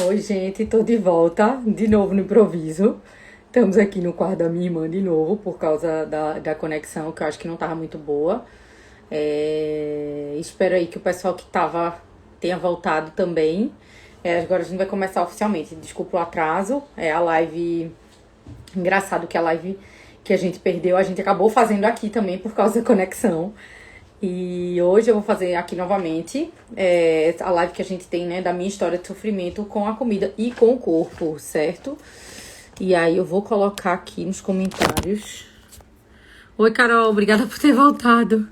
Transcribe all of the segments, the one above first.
Oi, gente, tô de volta, de novo no improviso. Estamos aqui no quarto da minha irmã de novo, por causa da conexão, que eu acho que não tava muito boa. Espero aí que o pessoal que tava tenha voltado também. Agora a gente vai começar oficialmente. Desculpa o atraso. A live. Engraçado que a live que a gente perdeu, a gente acabou fazendo aqui também por causa da conexão. E hoje eu vou fazer aqui novamente a live que a gente tem, né, da minha história de sofrimento com a comida e com o corpo, certo? E aí eu vou colocar aqui nos comentários. Oi, Carol, obrigada por ter voltado.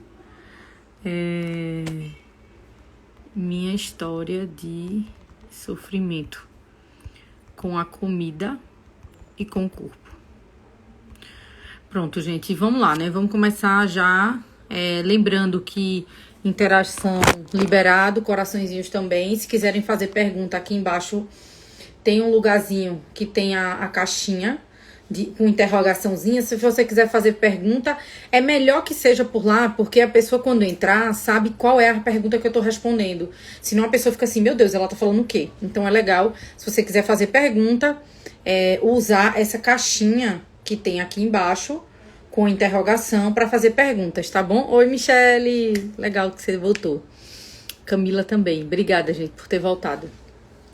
Minha história de sofrimento com a comida e com o corpo. Pronto, gente, vamos lá, né? Vamos começar já. Lembrando que interação liberado, coraçõezinhos também. Se quiserem fazer pergunta, aqui embaixo tem um lugarzinho que tem a caixinha com interrogaçãozinha. Se você quiser fazer pergunta, é melhor que seja por lá, porque a pessoa quando entrar sabe qual é a pergunta que eu tô respondendo. Senão a pessoa fica assim, meu Deus, ela tá falando o quê? Então é legal, se você quiser fazer pergunta, usar essa caixinha que tem aqui embaixo com interrogação para fazer perguntas, tá bom? Oi, Michele! Legal que você voltou. Camila também. Obrigada, gente, por ter voltado.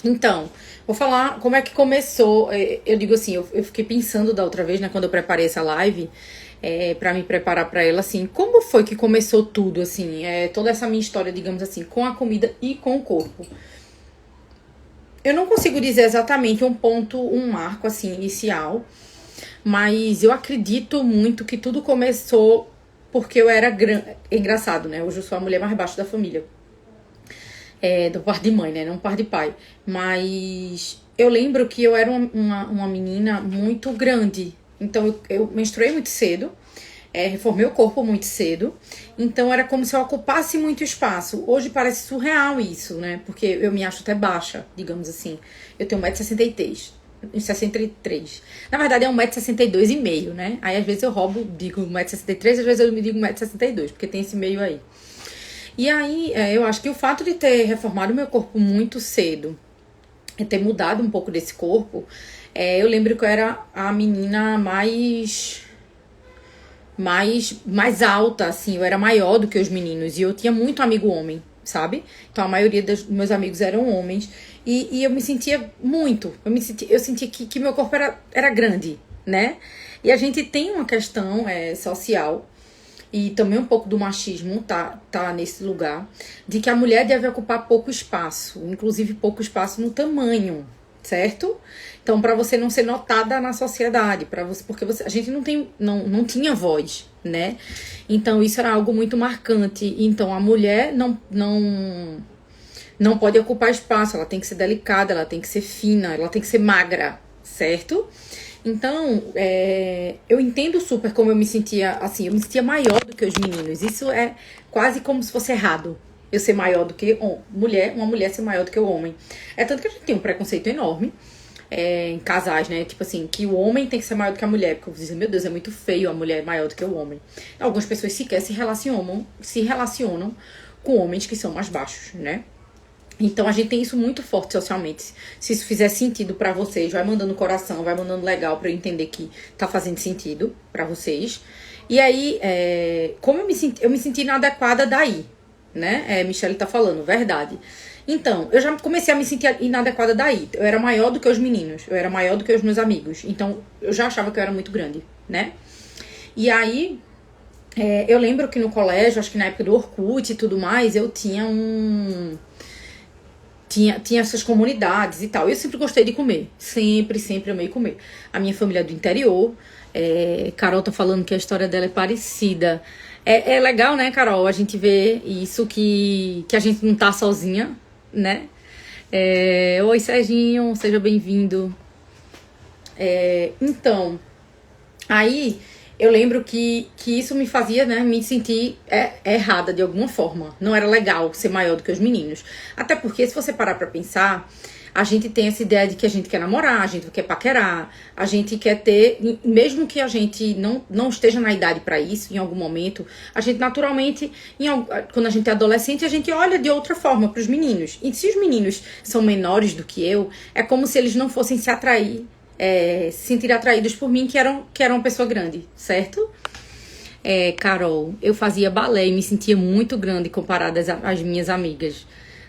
Então, vou falar como é que começou. Eu digo assim, eu fiquei pensando da outra vez, né, quando eu preparei essa live, para me preparar para ela, assim, como foi que começou tudo, assim, toda essa minha história, digamos assim, com a comida e com o corpo. Eu não consigo dizer exatamente um marco, assim, inicial, mas eu acredito muito que tudo começou porque eu era engraçado, né? Hoje eu sou a mulher mais baixa da família. Do par de mãe, né? Não par de pai. Mas eu lembro que eu era uma menina muito grande. Então eu menstruei muito cedo. Reformei o corpo muito cedo. Então era como se eu ocupasse muito espaço. Hoje parece surreal isso, né? Porque eu me acho até baixa, digamos assim. Eu tenho 1,63 m. 63. Na verdade é 1,62 m e meio, né? Aí às vezes eu roubo, digo 1,63 m, às vezes eu me digo 1,62 m, porque tem esse meio aí. E aí eu acho que o fato de ter reformado meu corpo muito cedo, e ter mudado um pouco desse corpo, eu lembro que eu era a menina mais alta, assim, eu era maior do que os meninos, e eu tinha muito amigo homem, sabe? Então a maioria dos meus amigos eram homens, e eu me sentia muito, eu sentia que meu corpo era grande, né? E a gente tem uma questão social, e também um pouco do machismo tá nesse lugar, de que a mulher deve ocupar pouco espaço, inclusive pouco espaço no tamanho, certo? Então, para você não ser notada na sociedade, porque a gente não tinha voz, né? Então, isso era algo muito marcante. Então, a mulher não pode ocupar espaço, ela tem que ser delicada, ela tem que ser fina, ela tem que ser magra, certo? Então, eu entendo super como eu me sentia, assim, eu me sentia maior do que os meninos. Isso é quase como se fosse errado. Eu ser maior do que uma mulher ser maior do que o homem. Tanto que a gente tem um preconceito enorme em casais, né? Tipo assim, que o homem tem que ser maior do que a mulher. Porque eu dizem, meu Deus, é muito feio a mulher maior do que o homem. Algumas pessoas sequer se relacionam com homens que são mais baixos, né? Então a gente tem isso muito forte socialmente. Se isso fizer sentido pra vocês, vai mandando coração, vai mandando legal pra eu entender que tá fazendo sentido pra vocês. E aí, como eu me senti inadequada daí, né? Michelle tá falando, verdade. Então, eu já comecei a me sentir inadequada daí. Eu era maior do que os meninos, eu era maior do que os meus amigos. Então, eu já achava que eu era muito grande, né? E aí, eu lembro que no colégio, acho que na época do Orkut e tudo mais, eu tinha tinha essas comunidades e tal. Eu sempre gostei de comer. Sempre amei comer. A minha família é do interior. Carol tá falando que a história dela é parecida. É legal, né, Carol? A gente vê isso que a gente não tá sozinha, né? Oi, Serginho, seja bem-vindo. Então, aí eu lembro que isso me fazia, né, me sentir errada de alguma forma. Não era legal ser maior do que os meninos. Até porque, se você parar pra pensar, a gente tem essa ideia de que a gente quer namorar, a gente quer paquerar, a gente quer ter, mesmo que a gente não esteja na idade para isso, em algum momento, a gente naturalmente, quando a gente é adolescente, a gente olha de outra forma para os meninos. E se os meninos são menores do que eu, é como se eles não fossem se atrair, se sentirem atraídos por mim, que era uma pessoa grande, certo? Carol, eu fazia balé e me sentia muito grande comparada às minhas amigas.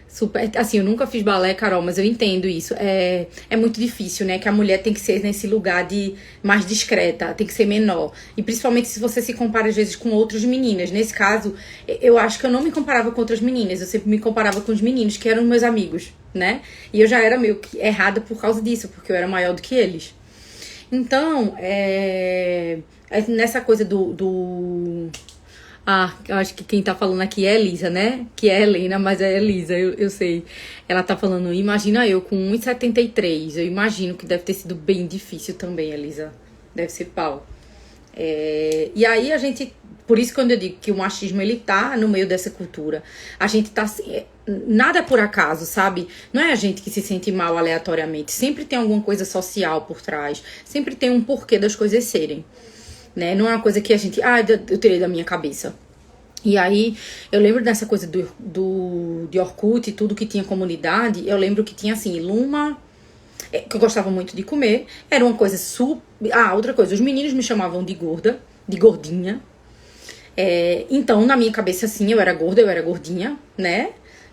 Super, assim, eu nunca fiz balé, Carol, mas eu entendo isso. É muito difícil, né? Que a mulher tem que ser nesse lugar de mais discreta, tem que ser menor. E principalmente se você se compara, às vezes, com outras meninas. Nesse caso, eu acho que eu não me comparava com outras meninas. Eu sempre me comparava com os meninos, que eram meus amigos, né? E eu já era meio que errada por causa disso, porque eu era maior do que eles. Então, nessa coisa eu acho que quem tá falando aqui é a Elisa, né? Que é a Helena, mas é a Elisa, eu sei. Ela tá falando, imagina eu com 1,73. Eu imagino que deve ter sido bem difícil também, Elisa. Deve ser pau. E aí a gente... Por isso quando eu digo que o machismo, ele tá no meio dessa cultura. A gente tá... Nada por acaso, sabe? Não é a gente que se sente mal aleatoriamente. Sempre tem alguma coisa social por trás. Sempre tem um porquê das coisas serem. Né? Não é uma coisa que a gente... eu tirei da minha cabeça. E aí, eu lembro dessa coisa de Orkut e tudo que tinha comunidade. Eu lembro que tinha, assim, Luma... que eu gostava muito de comer. Era uma coisa super... outra coisa. Os meninos me chamavam de gorda, de gordinha. Então, na minha cabeça, assim, eu era gorda, eu era gordinha, né?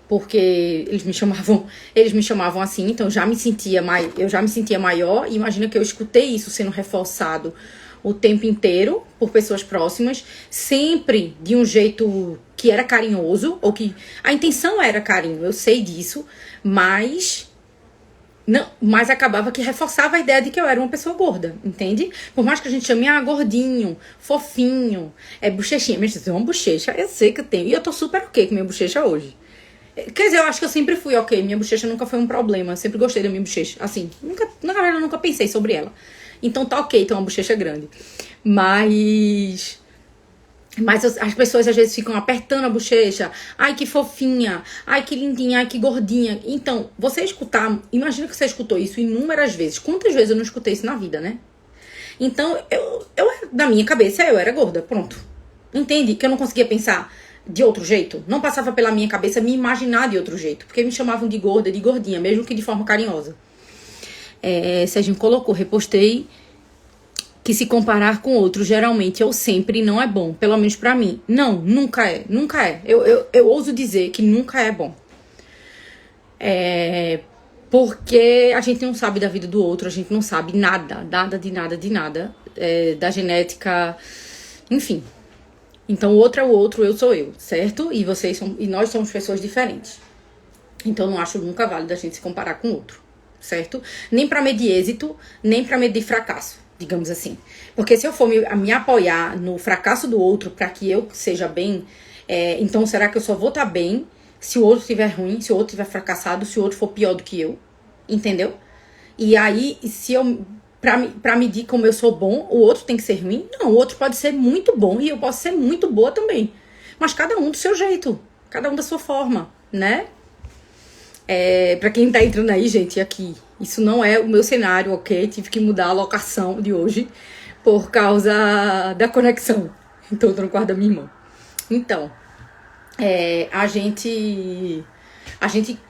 Porque eles me chamavam assim. Então, eu já me sentia maior. E imagina que eu escutei isso sendo reforçado o tempo inteiro por pessoas próximas, sempre de um jeito que era carinhoso, ou que a intenção era carinho, eu sei disso, mas acabava que reforçava a ideia de que eu era uma pessoa gorda, entende? Por mais que a gente chame gordinho, fofinho, bochechinha, mas tem uma bochecha, eu sei que eu tenho, e eu tô super ok com minha bochecha hoje. Quer dizer, eu acho que eu sempre fui ok, minha bochecha nunca foi um problema, eu sempre gostei da minha bochecha, assim, na verdade eu nunca pensei sobre ela. Então tá ok, tem uma bochecha grande. Mas as pessoas às vezes ficam apertando a bochecha. Ai, que fofinha. Ai, que lindinha. Ai, que gordinha. Então, você escutar... Imagina que você escutou isso inúmeras vezes. Quantas vezes eu não escutei isso na vida, né? Então, na minha cabeça, eu era gorda. Pronto. Entende? Que eu não conseguia pensar de outro jeito. Não passava pela minha cabeça me imaginar de outro jeito. Porque me chamavam de gorda, de gordinha. Mesmo que de forma carinhosa. Serginho colocou, repostei, que se comparar com outro geralmente ou sempre não é bom, pelo menos pra mim. Não, nunca é. Eu ouso dizer que nunca é bom. Porque a gente não sabe da vida do outro, a gente não sabe nada de nada, da genética, enfim. Então o outro é o outro, eu sou eu, certo? E nós somos pessoas diferentes. Então não acho nunca válido a gente se comparar com o outro. Certo? Nem pra medir êxito, nem pra medir fracasso, digamos assim. Porque se eu for me apoiar no fracasso do outro pra que eu seja bem, então será que eu só vou estar bem se o outro estiver ruim, se o outro estiver fracassado, se o outro for pior do que eu? Entendeu? E aí, pra medir como eu sou bom, o outro tem que ser ruim? Não, o outro pode ser muito bom e eu posso ser muito boa também. Mas cada um do seu jeito, cada um da sua forma, né? Pra quem tá entrando aí, gente, aqui, isso não é o meu cenário, ok? Tive que mudar a locação de hoje por causa da conexão. Então, eu tô no quarto da minha irmã. Então, a gente...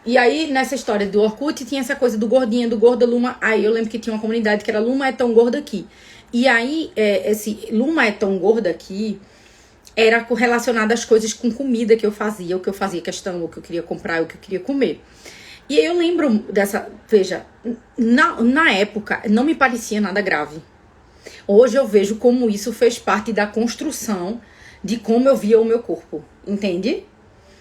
E aí, nessa história do Orkut, tinha essa coisa do gordinha, do gorda, Luma. Aí eu lembro que tinha uma comunidade que era Luma é tão gorda aqui. E aí, esse Luma é tão gorda aqui... era correlacionado às coisas com comida que eu fazia, o que eu fazia questão, o que eu queria comprar, o que eu queria comer. E aí eu lembro dessa... Veja, na época não me parecia nada grave. Hoje eu vejo como isso fez parte da construção de como eu via o meu corpo, entende?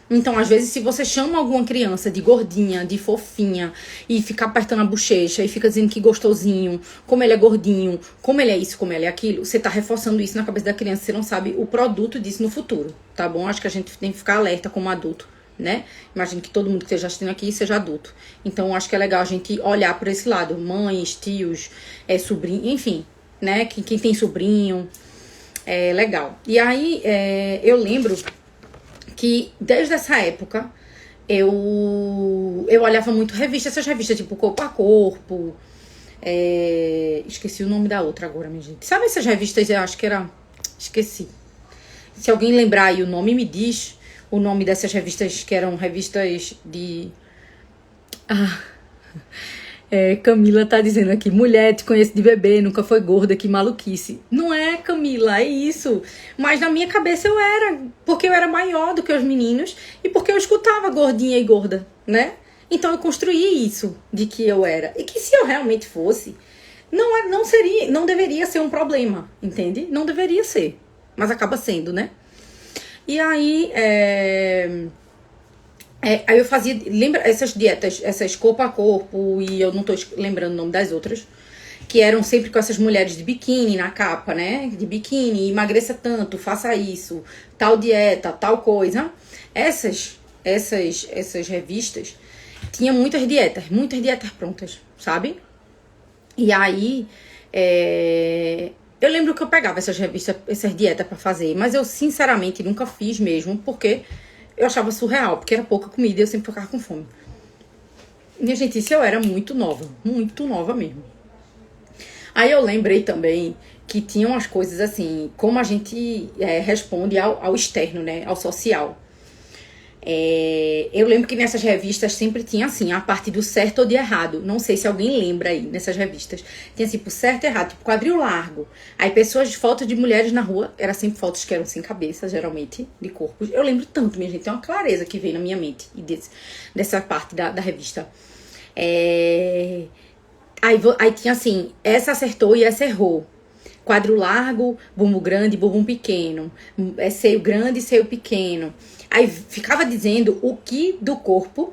Então, às vezes, se você chama alguma criança de gordinha, de fofinha, e fica apertando a bochecha, e fica dizendo que gostosinho, como ele é gordinho, como ele é isso, como ele é aquilo, você tá reforçando isso na cabeça da criança, você não sabe o produto disso no futuro, tá bom? Acho que a gente tem que ficar alerta como adulto, né? Imagino que todo mundo que esteja assistindo aqui seja adulto. Então, acho que é legal a gente olhar por esse lado, mães, tios, sobrinho, enfim, né? Quem tem sobrinho, é legal. E aí, eu lembro que desde essa época eu olhava muito revista, essas revistas tipo Corpo a Corpo. Esqueci o nome da outra agora, minha gente. Sabe essas revistas, eu acho que era... Esqueci. Se alguém lembrar aí o nome, me diz o nome dessas revistas que eram revistas de... Camila tá dizendo aqui, mulher, te conheço de bebê, nunca foi gorda, que maluquice. Não é, Camila, é isso. Mas na minha cabeça eu era, porque eu era maior do que os meninos e porque eu escutava gordinha e gorda, né? Então eu construí isso de que eu era. E que se eu realmente fosse, não deveria ser um problema, entende? Não deveria ser. Mas acaba sendo, né? E aí, aí eu fazia, lembra essas dietas, essas corpo a corpo, e eu não tô lembrando o nome das outras, que eram sempre com essas mulheres de biquíni na capa, né? De biquíni, emagreça tanto, faça isso, tal dieta, tal coisa. Essas revistas tinha muitas dietas prontas, sabe? E aí, eu lembro que eu pegava essas revistas, essas dietas pra fazer, mas eu sinceramente nunca fiz mesmo, porque eu achava surreal, porque era pouca comida e eu sempre ficava com fome. Minha gente, isso eu era muito nova mesmo. Aí eu lembrei também que tinham as coisas assim, como a gente responde ao externo, né, ao social. Eu lembro que nessas revistas sempre tinha assim, a parte do certo ou de errado. Não sei se alguém lembra aí, nessas revistas. Tinha assim, pro certo e errado, tipo quadril largo. Aí fotos de mulheres na rua, era sempre fotos que eram sem cabeça, geralmente, de corpos. Eu lembro tanto, minha gente, tem uma clareza que veio na minha mente dessa parte da revista. Aí tinha assim, essa acertou e essa errou. Quadril largo, bumbum grande, bumbum pequeno. Seio grande, seio pequeno. Aí ficava dizendo o que do corpo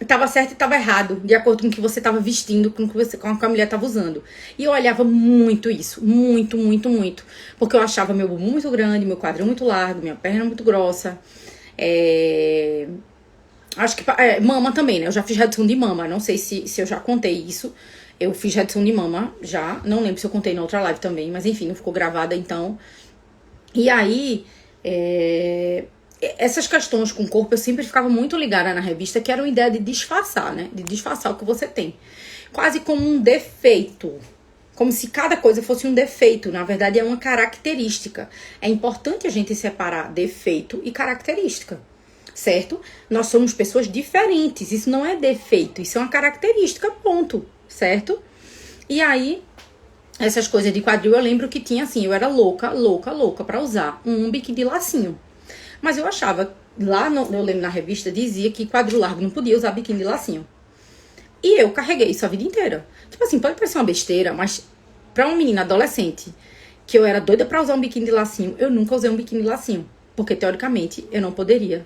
estava certo e estava errado, de acordo com o que você estava vestindo, com o que a mulher estava usando. E eu olhava muito isso, muito. Porque eu achava meu bumbum muito grande, meu quadril muito largo, minha perna muito grossa. Acho que mama também, né? Eu já fiz redução de mama, não sei se eu já contei isso. Eu fiz redução de mama já, não lembro se eu contei na outra live também, mas enfim, não ficou gravada então. E aí, essas questões com o corpo eu sempre ficava muito ligada na revista, que era uma ideia de disfarçar, né? De disfarçar o que você tem. Quase como um defeito. Como se cada coisa fosse um defeito. Na verdade, é uma característica. É importante a gente separar defeito e característica. Certo? Nós somos pessoas diferentes. Isso não é defeito. Isso é uma característica, ponto. Certo? E aí, essas coisas de quadril, eu lembro que tinha assim, eu era louca pra usar um biquíni de lacinho. Mas eu achava, eu lembro na revista, dizia que quadril largo não podia usar biquíni de lacinho. E eu carreguei isso a vida inteira. Tipo assim, pode parecer uma besteira, mas pra uma menina adolescente, que eu era doida pra usar um biquíni de lacinho, eu nunca usei um biquíni de lacinho. Porque, teoricamente, eu não poderia,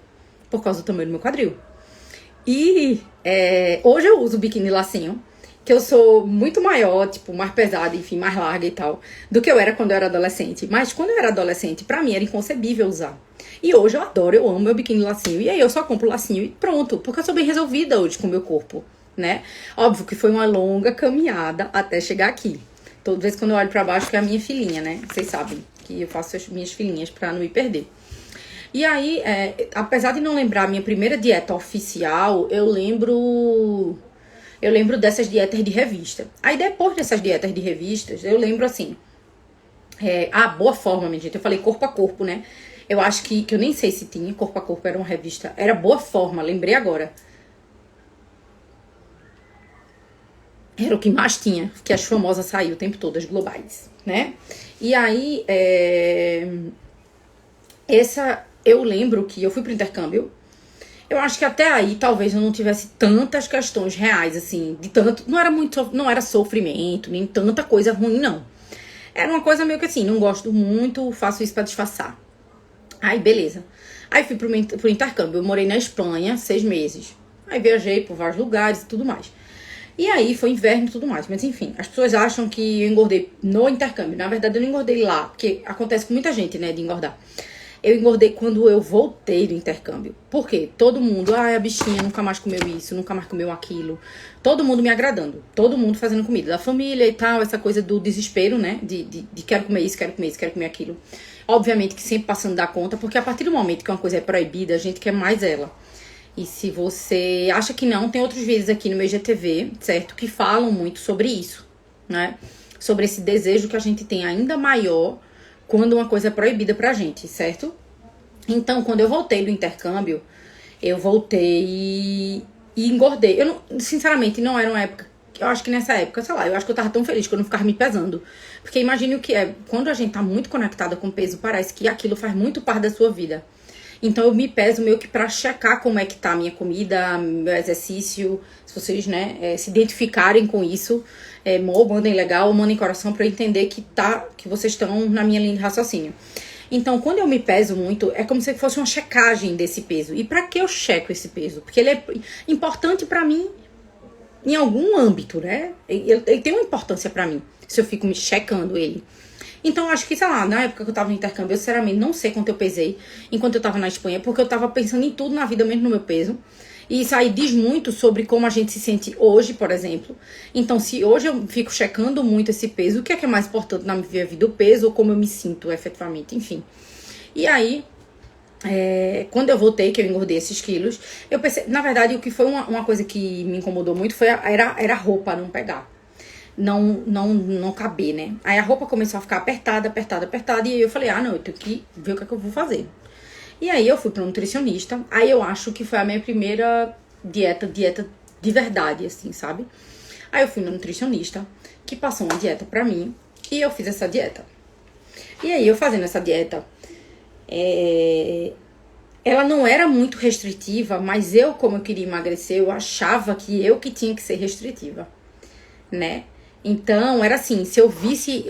por causa do tamanho do meu quadril. E hoje eu uso biquíni de lacinho, que eu sou muito maior, tipo, mais pesada, enfim, mais larga e tal, do que eu era quando eu era adolescente. Mas quando eu era adolescente, pra mim era inconcebível usar. E hoje eu adoro, eu amo meu biquíni lacinho. E aí eu só compro lacinho e pronto, porque eu sou bem resolvida hoje com o meu corpo, né? Óbvio que foi uma longa caminhada até chegar aqui. Toda vez quando eu olho pra baixo, que é a minha filhinha, né? Vocês sabem que eu faço as minhas filhinhas pra não me perder. E aí, apesar de não lembrar a minha primeira dieta oficial, eu lembro dessas dietas de revista. Aí depois dessas dietas de revistas, eu lembro assim, Boa Forma, minha gente, eu falei corpo a corpo, né? Eu acho que eu nem sei se tinha, corpo a corpo era uma revista, era Boa Forma, lembrei agora. Era o que mais tinha, que as famosas saíam o tempo todo, as globais, né? E aí, eu lembro que eu fui pro intercâmbio. Eu acho que até aí talvez eu não tivesse tantas questões reais, assim, não era sofrimento, nem tanta coisa ruim, não. Era uma coisa meio que assim, não gosto muito, faço isso pra disfarçar. Aí, beleza. Aí fui pro intercâmbio, eu morei na Espanha 6 meses. Aí viajei por vários lugares e tudo mais. E aí foi inverno e tudo mais, mas enfim, as pessoas acham que eu engordei no intercâmbio. Na verdade eu não engordei lá, porque acontece com muita gente, né, de engordar. Eu engordei quando eu voltei do intercâmbio. Por quê? Todo mundo, a bichinha nunca mais comeu isso, nunca mais comeu aquilo. Todo mundo me agradando. Todo mundo fazendo comida. Da família e tal, essa coisa do desespero, né? De quero comer isso, quero comer isso, quero comer aquilo. Obviamente que sempre passando da conta, porque a partir do momento que uma coisa é proibida, a gente quer mais ela. E se você acha que não, tem outros vídeos aqui no meu IGTV, certo? Que falam muito sobre isso, né? Sobre esse desejo que a gente tem ainda maior quando uma coisa é proibida pra gente, certo? Então, quando eu voltei do intercâmbio, eu voltei e engordei. Eu não, sinceramente, não era uma época. Eu acho que nessa época, sei lá, eu acho que eu tava tão feliz que eu não ficava me pesando. Porque imagine o que é, quando a gente tá muito conectada com o peso, parece que aquilo faz muito parte da sua vida. Então eu me peso meio que pra checar como é que tá a minha comida, meu exercício. Se vocês, né, se identificarem com isso, ou mandem legal, ou mandem coração pra eu entender que vocês estão na minha linha de raciocínio. Então, quando eu me peso muito, é como se fosse uma checagem desse peso. E pra que eu checo esse peso? Porque ele é importante pra mim em algum âmbito, né? Ele tem uma importância pra mim, se eu fico me checando ele. Então, eu acho que, sei lá, na época que eu tava no intercâmbio, eu sinceramente não sei quanto eu pesei enquanto eu tava na Espanha, porque eu tava pensando em tudo na vida, mesmo no meu peso. E isso aí diz muito sobre como a gente se sente hoje, por exemplo. Então, se hoje eu fico checando muito esse peso, o que é mais importante na minha vida? O peso ou como eu me sinto efetivamente, enfim. E aí, quando eu voltei, que eu engordei esses quilos, eu pensei, na verdade, o que foi uma coisa que me incomodou muito era a roupa não pegar. Não caber, né? Aí a roupa começou a ficar apertada, e aí eu falei, não, eu tenho que ver o que é que eu vou fazer. E aí eu fui pra um nutricionista, aí eu acho que foi a minha primeira dieta de verdade, assim, sabe? Aí eu fui no nutricionista, que passou uma dieta pra mim, e eu fiz essa dieta. E aí eu fazendo essa dieta, ela não era muito restritiva, mas eu, como eu queria emagrecer, eu achava que eu que tinha que ser restritiva, né? Então, era assim, se eu visse,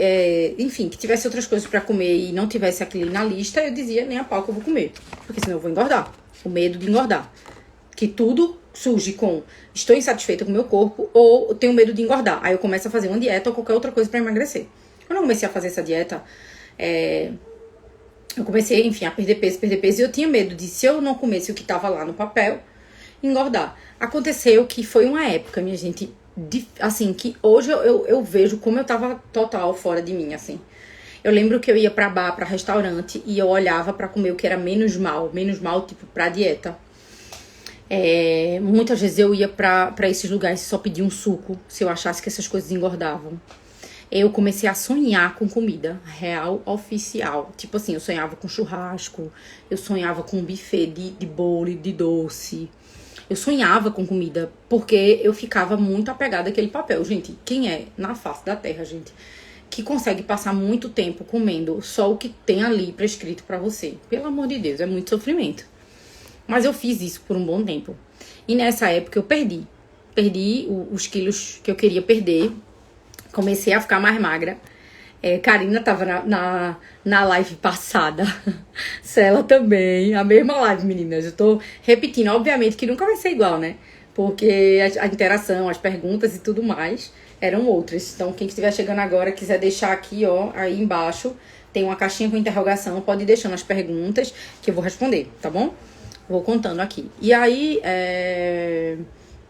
enfim, que tivesse outras coisas pra comer e não tivesse aquilo na lista, eu dizia nem a pau que eu vou comer, porque senão eu vou engordar. O medo de engordar. Que tudo surge com estou insatisfeita com o meu corpo ou tenho medo de engordar. Aí eu começo a fazer uma dieta ou qualquer outra coisa pra emagrecer. Quando eu comecei a fazer essa dieta, eu comecei, enfim, a perder peso e eu tinha medo de, se eu não comesse o que tava lá no papel, engordar. Aconteceu que foi uma época, minha gente, assim, que hoje eu vejo como eu tava total fora de mim, assim. Eu lembro que eu ia pra bar, pra restaurante, e eu olhava pra comer o que era menos mal, tipo, pra dieta. Muitas vezes eu ia pra esses lugares e só pedia um suco, se eu achasse que essas coisas engordavam. Eu comecei a sonhar com comida real, oficial. Tipo assim, eu sonhava com churrasco, eu sonhava com um buffet de bolo, de doce. Eu sonhava com comida, porque eu ficava muito apegada àquele papel. Gente, quem é na face da terra, gente, que consegue passar muito tempo comendo só o que tem ali prescrito pra você? Pelo amor de Deus, é muito sofrimento. Mas eu fiz isso por um bom tempo. E nessa época eu perdi. Perdi os quilos que eu queria perder. Comecei a ficar mais magra. Karina tava na live passada. Cela também. A mesma live, meninas. Eu tô repetindo. Obviamente que nunca vai ser igual, né? Porque a interação, as perguntas e tudo mais eram outras. Então, quem estiver chegando agora, quiser deixar aqui, ó, aí embaixo, tem uma caixinha com interrogação. Pode ir deixando as perguntas que eu vou responder, tá bom? Vou contando aqui. E aí,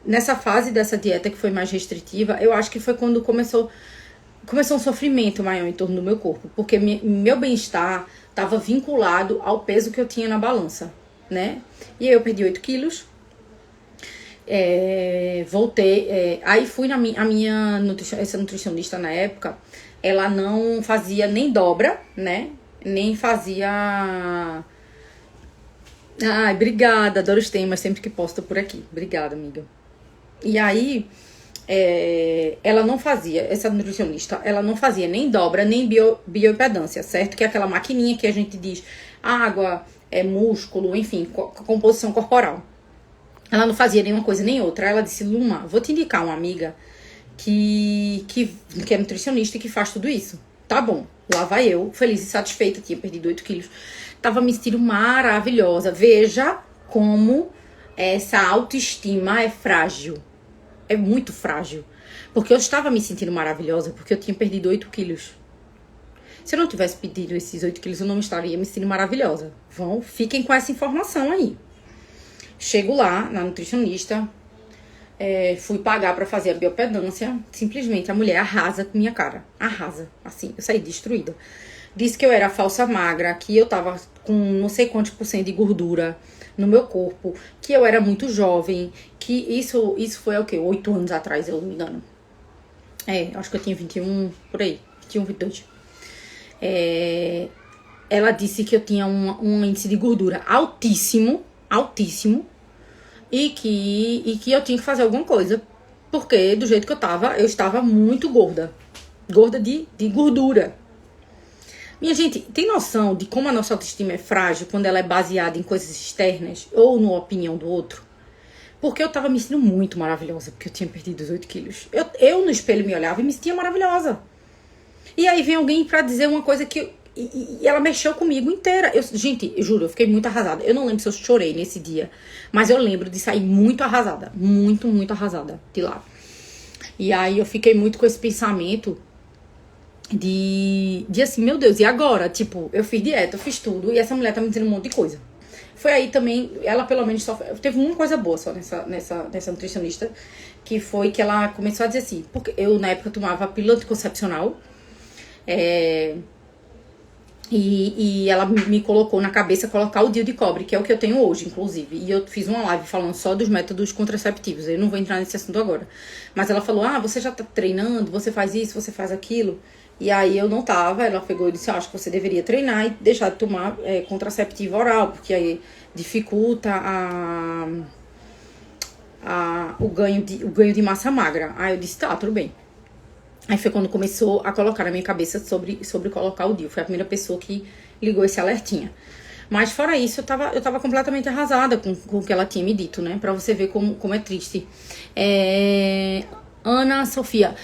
nessa fase dessa dieta que foi mais restritiva, eu acho que foi quando começou um sofrimento maior em torno do meu corpo, porque meu bem-estar estava vinculado ao peso que eu tinha na balança, né? E aí eu perdi 8 quilos, voltei, aí fui essa nutricionista na época, ela não fazia nem dobra, né? Nem fazia... Ai, obrigada, adoro os temas, sempre que posto por aqui. Obrigada, amiga. E aí... ela não fazia, essa nutricionista, ela não fazia nem dobra, nem bioimpedância, certo? Que é aquela maquininha que a gente diz água, músculo, enfim, composição corporal. Ela não fazia nenhuma coisa nem outra. Ela disse, Luma, vou te indicar uma amiga que é nutricionista e que faz tudo isso. Tá bom, lá vai eu, feliz e satisfeita, tinha perdido 8 quilos. Tava me sentindo maravilhosa. Veja como essa autoestima é frágil. É muito frágil. Porque eu estava me sentindo maravilhosa porque eu tinha perdido 8 quilos. Se eu não tivesse perdido esses 8 quilos, eu não estaria me sentindo maravilhosa. Fiquem com essa informação aí. Chego lá, na nutricionista, fui pagar pra fazer a biopedância. Simplesmente a mulher arrasa com minha cara. Arrasa. Assim, eu saí destruída. Disse que eu era falsa magra, que eu tava com não sei quantos por cento de gordura no meu corpo, que eu era muito jovem, que isso foi o quê? 8 anos atrás, eu não me engano. Acho que eu tinha 21, por aí, 21, 22. Ela disse que eu tinha um índice de gordura altíssimo, e que eu tinha que fazer alguma coisa, porque do jeito que eu estava muito gorda de gordura. Minha gente, tem noção de como a nossa autoestima é frágil quando ela é baseada em coisas externas ou na opinião do outro? Porque eu tava me sentindo muito maravilhosa, porque eu tinha perdido 18 quilos. Eu no espelho me olhava e me sentia maravilhosa. E aí vem alguém pra dizer uma coisa que... E ela mexeu comigo inteira. Gente, eu juro, eu fiquei muito arrasada. Eu não lembro se eu chorei nesse dia, mas eu lembro de sair muito arrasada. Muito, muito arrasada de lá. E aí eu fiquei muito com esse pensamento de assim, meu Deus, e agora? Tipo, eu fiz dieta, eu fiz tudo, e essa mulher tá me dizendo um monte de coisa. Foi aí também, ela pelo menos só... Teve uma coisa boa só nessa nutricionista, que foi que ela começou a dizer assim, porque eu na época tomava pílula anticoncepcional, e ela me colocou na cabeça colocar o DIU de cobre, que é o que eu tenho hoje, inclusive. E eu fiz uma live falando só dos métodos contraceptivos. Eu não vou entrar nesse assunto agora. Mas ela falou, você já tá treinando, você faz isso, você faz aquilo. E aí eu não tava. Ela pegou e disse, acho que você deveria treinar e deixar de tomar contraceptivo oral, porque aí dificulta o ganho de massa magra. Aí eu disse, tá, tudo bem. Aí foi quando começou a colocar na minha cabeça sobre colocar o DIU. Foi a primeira pessoa que ligou esse alertinha. Mas fora isso, eu tava completamente arrasada com o que ela tinha me dito, né? Pra você ver como é triste. Ana Sofia,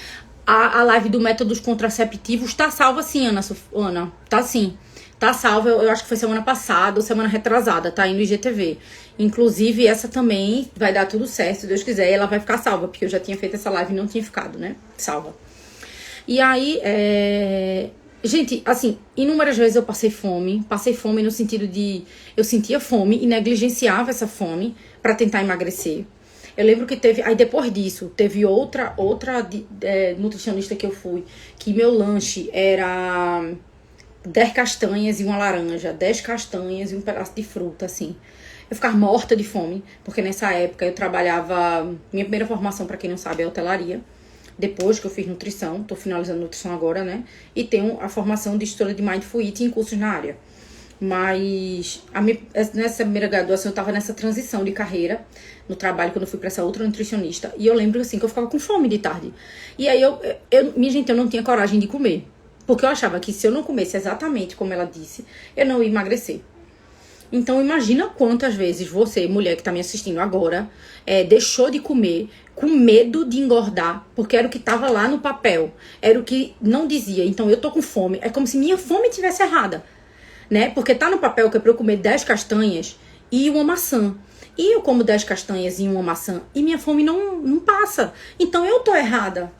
a live do métodos contraceptivos tá salva sim, Ana. Tá sim. Tá salva, eu acho que foi semana passada ou semana retrasada, tá aí no IGTV. Inclusive, essa também vai dar tudo certo, se Deus quiser, e ela vai ficar salva, porque eu já tinha feito essa live e não tinha ficado, né? Salva. E aí, gente, assim, inúmeras vezes eu passei fome no sentido de, eu sentia fome e negligenciava essa fome pra tentar emagrecer. Eu lembro que aí depois disso, teve outra nutricionista que eu fui, que meu lanche era 10 castanhas e uma laranja, 10 castanhas e um pedaço de fruta, assim. Eu ficava morta de fome, porque nessa época eu trabalhava, minha primeira formação, pra quem não sabe, é hotelaria. Depois que eu fiz nutrição, tô finalizando nutrição agora, né? E tenho a formação de instrutora de Mindful Eating em cursos na área. Mas nessa primeira graduação eu tava nessa transição de carreira no trabalho, quando eu fui pra essa outra nutricionista. E eu lembro, assim, que eu ficava com fome de tarde. E aí minha gente, eu não tinha coragem de comer. Porque eu achava que se eu não comesse exatamente como ela disse, eu não ia emagrecer. Então imagina quantas vezes você, mulher que tá me assistindo agora, deixou de comer com medo de engordar, porque era o que tava lá no papel, era o que não dizia, então eu tô com fome, é como se minha fome tivesse errada, né? Porque tá no papel que é pra eu comer 10 castanhas e uma maçã. E eu como 10 castanhas e uma maçã e minha fome não passa. Então eu tô errada,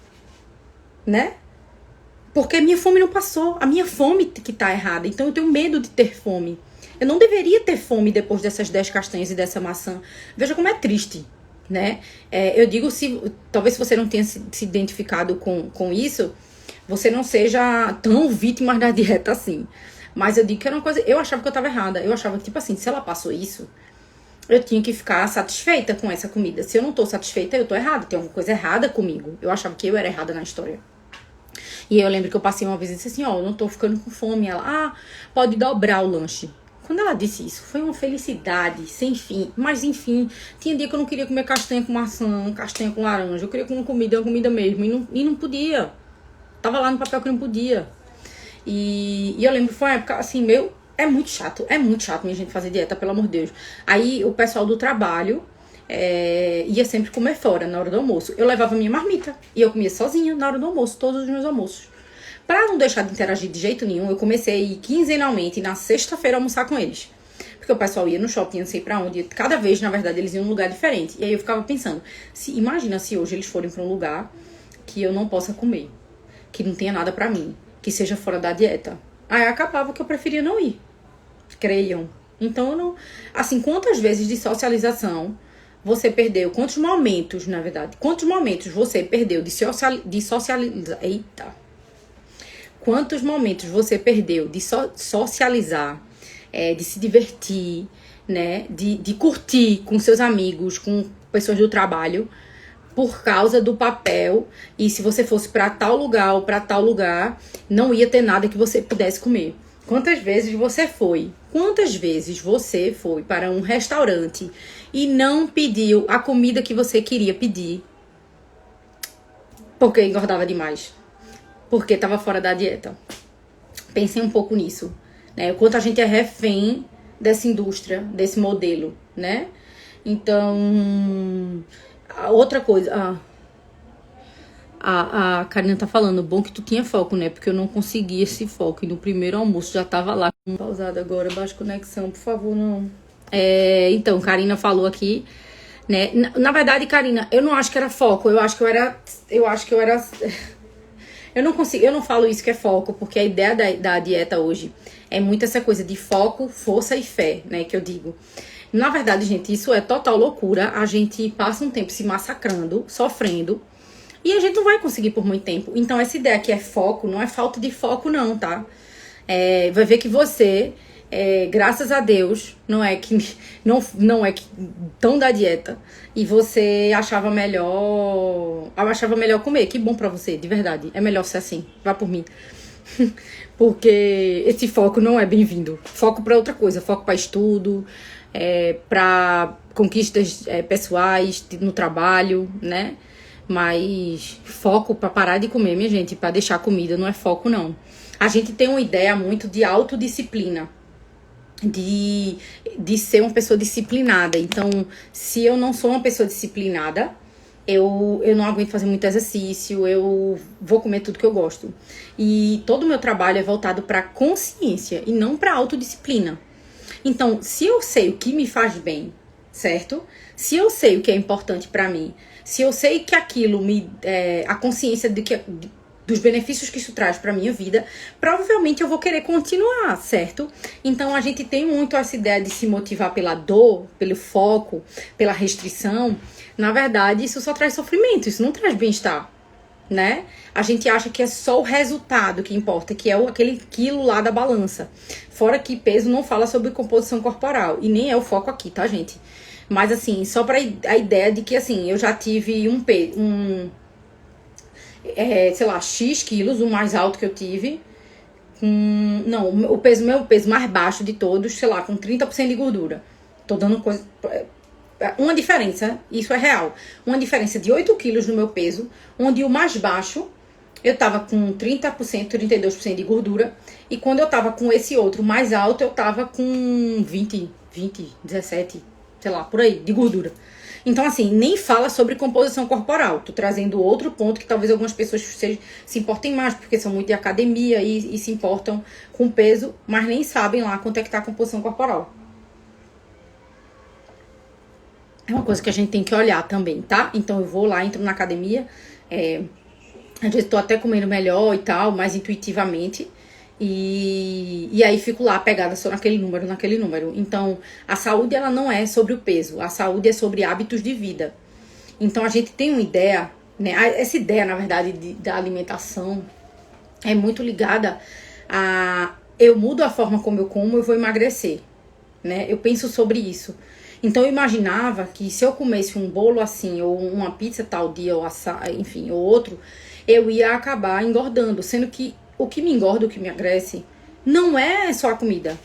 né? Porque minha fome não passou, a minha fome que tá errada, então eu tenho medo de ter fome. Eu não deveria ter fome depois dessas 10 castanhas e dessa maçã. Veja como é triste, né? Eu digo, talvez se você não tenha se identificado com isso, você não seja tão vítima da dieta assim. Mas eu digo que era uma coisa... Eu achava que eu tava errada. Eu achava que, tipo assim, se ela passou isso, eu tinha que ficar satisfeita com essa comida. Se eu não tô satisfeita, eu tô errada. Tem alguma coisa errada comigo. Eu achava que eu era errada na história. E aí eu lembro que eu passei uma vez e disse assim, eu não tô ficando com fome. Ela, pode dobrar o lanche. Quando ela disse isso, foi uma felicidade sem fim. Mas enfim, tinha dia que eu não queria comer castanha com maçã, castanha com laranja. Eu queria comer uma comida mesmo. E não podia. Tava lá no papel que não podia. E eu lembro que foi uma época assim, é muito chato, minha gente, fazer dieta, pelo amor de Deus. Aí o pessoal do trabalho ia sempre comer fora na hora do almoço. Eu levava minha marmita e eu comia sozinha na hora do almoço, todos os meus almoços. Pra não deixar de interagir de jeito nenhum, eu comecei a ir quinzenalmente na sexta-feira almoçar com eles. Porque o pessoal ia no shopping, não sei pra onde. Cada vez, na verdade, eles iam num lugar diferente. E aí eu ficava pensando, imagina se hoje eles forem pra um lugar que eu não possa comer, que não tenha nada pra mim, que seja fora da dieta. Aí acabava que eu preferia não ir. Creiam. Então eu não... Assim, quantas vezes de socialização você perdeu? Quantos momentos, na verdade? Quantos momentos você perdeu de socializar? Eita! Quantos momentos você perdeu de socializar, de se divertir, né, de curtir com seus amigos, com pessoas do trabalho, por causa do papel, e se você fosse para tal lugar ou para tal lugar, não ia ter nada que você pudesse comer. Quantas vezes você foi? Quantas vezes você foi para um restaurante e não pediu a comida que você queria pedir porque engordava demais? Porque estava fora da dieta? Pensem um pouco nisso, né? O quanto a gente é refém dessa indústria, desse modelo, né? Então, outra coisa, a Karina tá falando, bom que tu tinha foco, né? Porque eu não consegui esse foco. E no primeiro almoço já tava lá. Pausada agora, baixa conexão, por favor, não. Então, Karina falou aqui, né? Na verdade, Karina, eu não acho que era foco. Eu acho que eu era. Eu não consigo, eu não falo isso que é foco, porque a ideia da dieta hoje é muito essa coisa de foco, força e fé, né? Que eu digo. Na verdade, gente, isso é total loucura. A gente passa um tempo se massacrando, sofrendo, e a gente não vai conseguir por muito tempo. Então, essa ideia que é foco, não é falta de foco, não, tá? Vai ver que você, graças a Deus, não é que tão da dieta, e você achava melhor comer. Que bom pra você, de verdade. É melhor ser assim. Vá por mim. Porque esse foco não é bem-vindo. Foco pra outra coisa. Foco pra estudo, para conquistas pessoais, no trabalho, né? Mas foco para parar de comer, minha gente, para deixar comida, não é foco, não. A gente tem uma ideia muito de autodisciplina, de ser uma pessoa disciplinada. Então, se eu não sou uma pessoa disciplinada, eu não aguento fazer muito exercício, eu vou comer tudo que eu gosto. E todo o meu trabalho é voltado para consciência e não para autodisciplina. Então, se eu sei o que me faz bem, certo? Se eu sei o que é importante pra mim, se eu sei que aquilo a consciência dos benefícios que isso traz pra minha vida, provavelmente eu vou querer continuar, certo? Então, a gente tem muito essa ideia de se motivar pela dor, pelo foco, pela restrição. Na verdade, isso só traz sofrimento, isso não traz bem-estar, né? A gente acha que é só o resultado que importa, que é aquele quilo lá da balança. Fora que peso não fala sobre composição corporal, e nem é o foco aqui, tá, gente? Mas assim, só pra a ideia de que assim, eu já tive sei lá, X quilos, o mais alto que eu tive. Não, meu peso mais baixo de todos, sei lá, com 30% de gordura. Tô dando coisa... Uma diferença, isso é real, uma diferença de 8 quilos no meu peso, onde o mais baixo eu tava com 30%, 32% de gordura, e quando eu tava com esse outro mais alto, eu tava com 17, sei lá, por aí, de gordura. Então, assim, nem fala sobre composição corporal. Tô trazendo outro ponto que talvez algumas pessoas se importem mais, porque são muito de academia e se importam com peso, mas nem sabem lá quanto é que tá a composição corporal. É uma coisa que a gente tem que olhar também, tá? Então eu vou lá, entro na academia, às vezes tô até comendo melhor e tal, mais intuitivamente, e aí fico lá pegada só naquele número. Então, a saúde, ela não é sobre o peso, a saúde é sobre hábitos de vida. Então, a gente tem uma ideia, né? Essa ideia, na verdade, da alimentação é muito ligada a... Eu mudo a forma como eu como, eu vou emagrecer, né? Eu penso sobre isso. Então eu imaginava que se eu comesse um bolo assim, ou uma pizza tal dia, ou enfim, ou outro, eu ia acabar engordando. Sendo que o que me engorda, o que me emagrece, não é só a comida.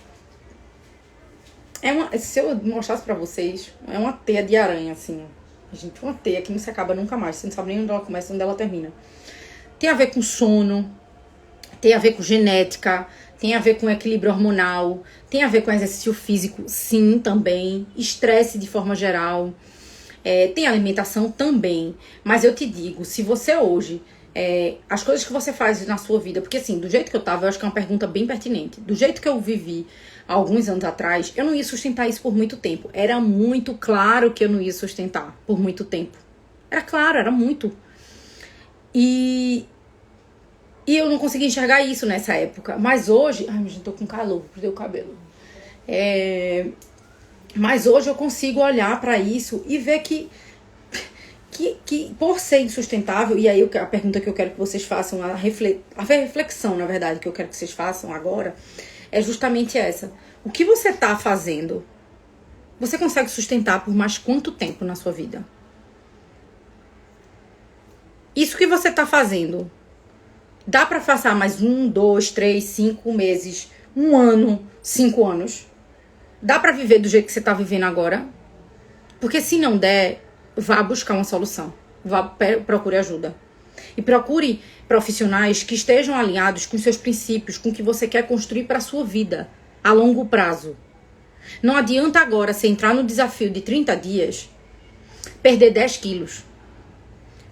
Se eu mostrasse pra vocês, é uma teia de aranha, assim. Gente, uma teia que não se acaba nunca mais. Você não sabe nem onde ela começa e onde ela termina. Tem a ver com sono, tem a ver com genética, tem a ver com equilíbrio hormonal, tem a ver com exercício físico, sim, também. Estresse de forma geral. Tem alimentação também. Mas eu te digo, se você hoje... as coisas que você faz na sua vida, porque assim, do jeito que eu tava, eu acho que é uma pergunta bem pertinente. Do jeito que eu vivi há alguns anos atrás, eu não ia sustentar isso por muito tempo. Era muito claro que eu não ia sustentar por muito tempo. Era claro, era muito. E eu não conseguia enxergar isso nessa época. Mas hoje... Ai, gente, tô com calor, perdi o cabelo. Mas hoje eu consigo olhar pra isso e ver que por ser insustentável, e aí a pergunta que eu quero que vocês façam, a reflexão, na verdade, que eu quero que vocês façam agora, é justamente essa. O que você tá fazendo você consegue sustentar por mais quanto tempo na sua vida? Isso que você tá fazendo, dá pra passar mais 1, 2, 3, 5 meses, 1 ano, 5 anos? Dá pra viver do jeito que você tá vivendo agora? Porque se não der, vá buscar uma solução. Procure ajuda. E procure profissionais que estejam alinhados com seus princípios, com o que você quer construir para a sua vida, a longo prazo. Não adianta agora você entrar no desafio de 30 dias, perder 10 quilos.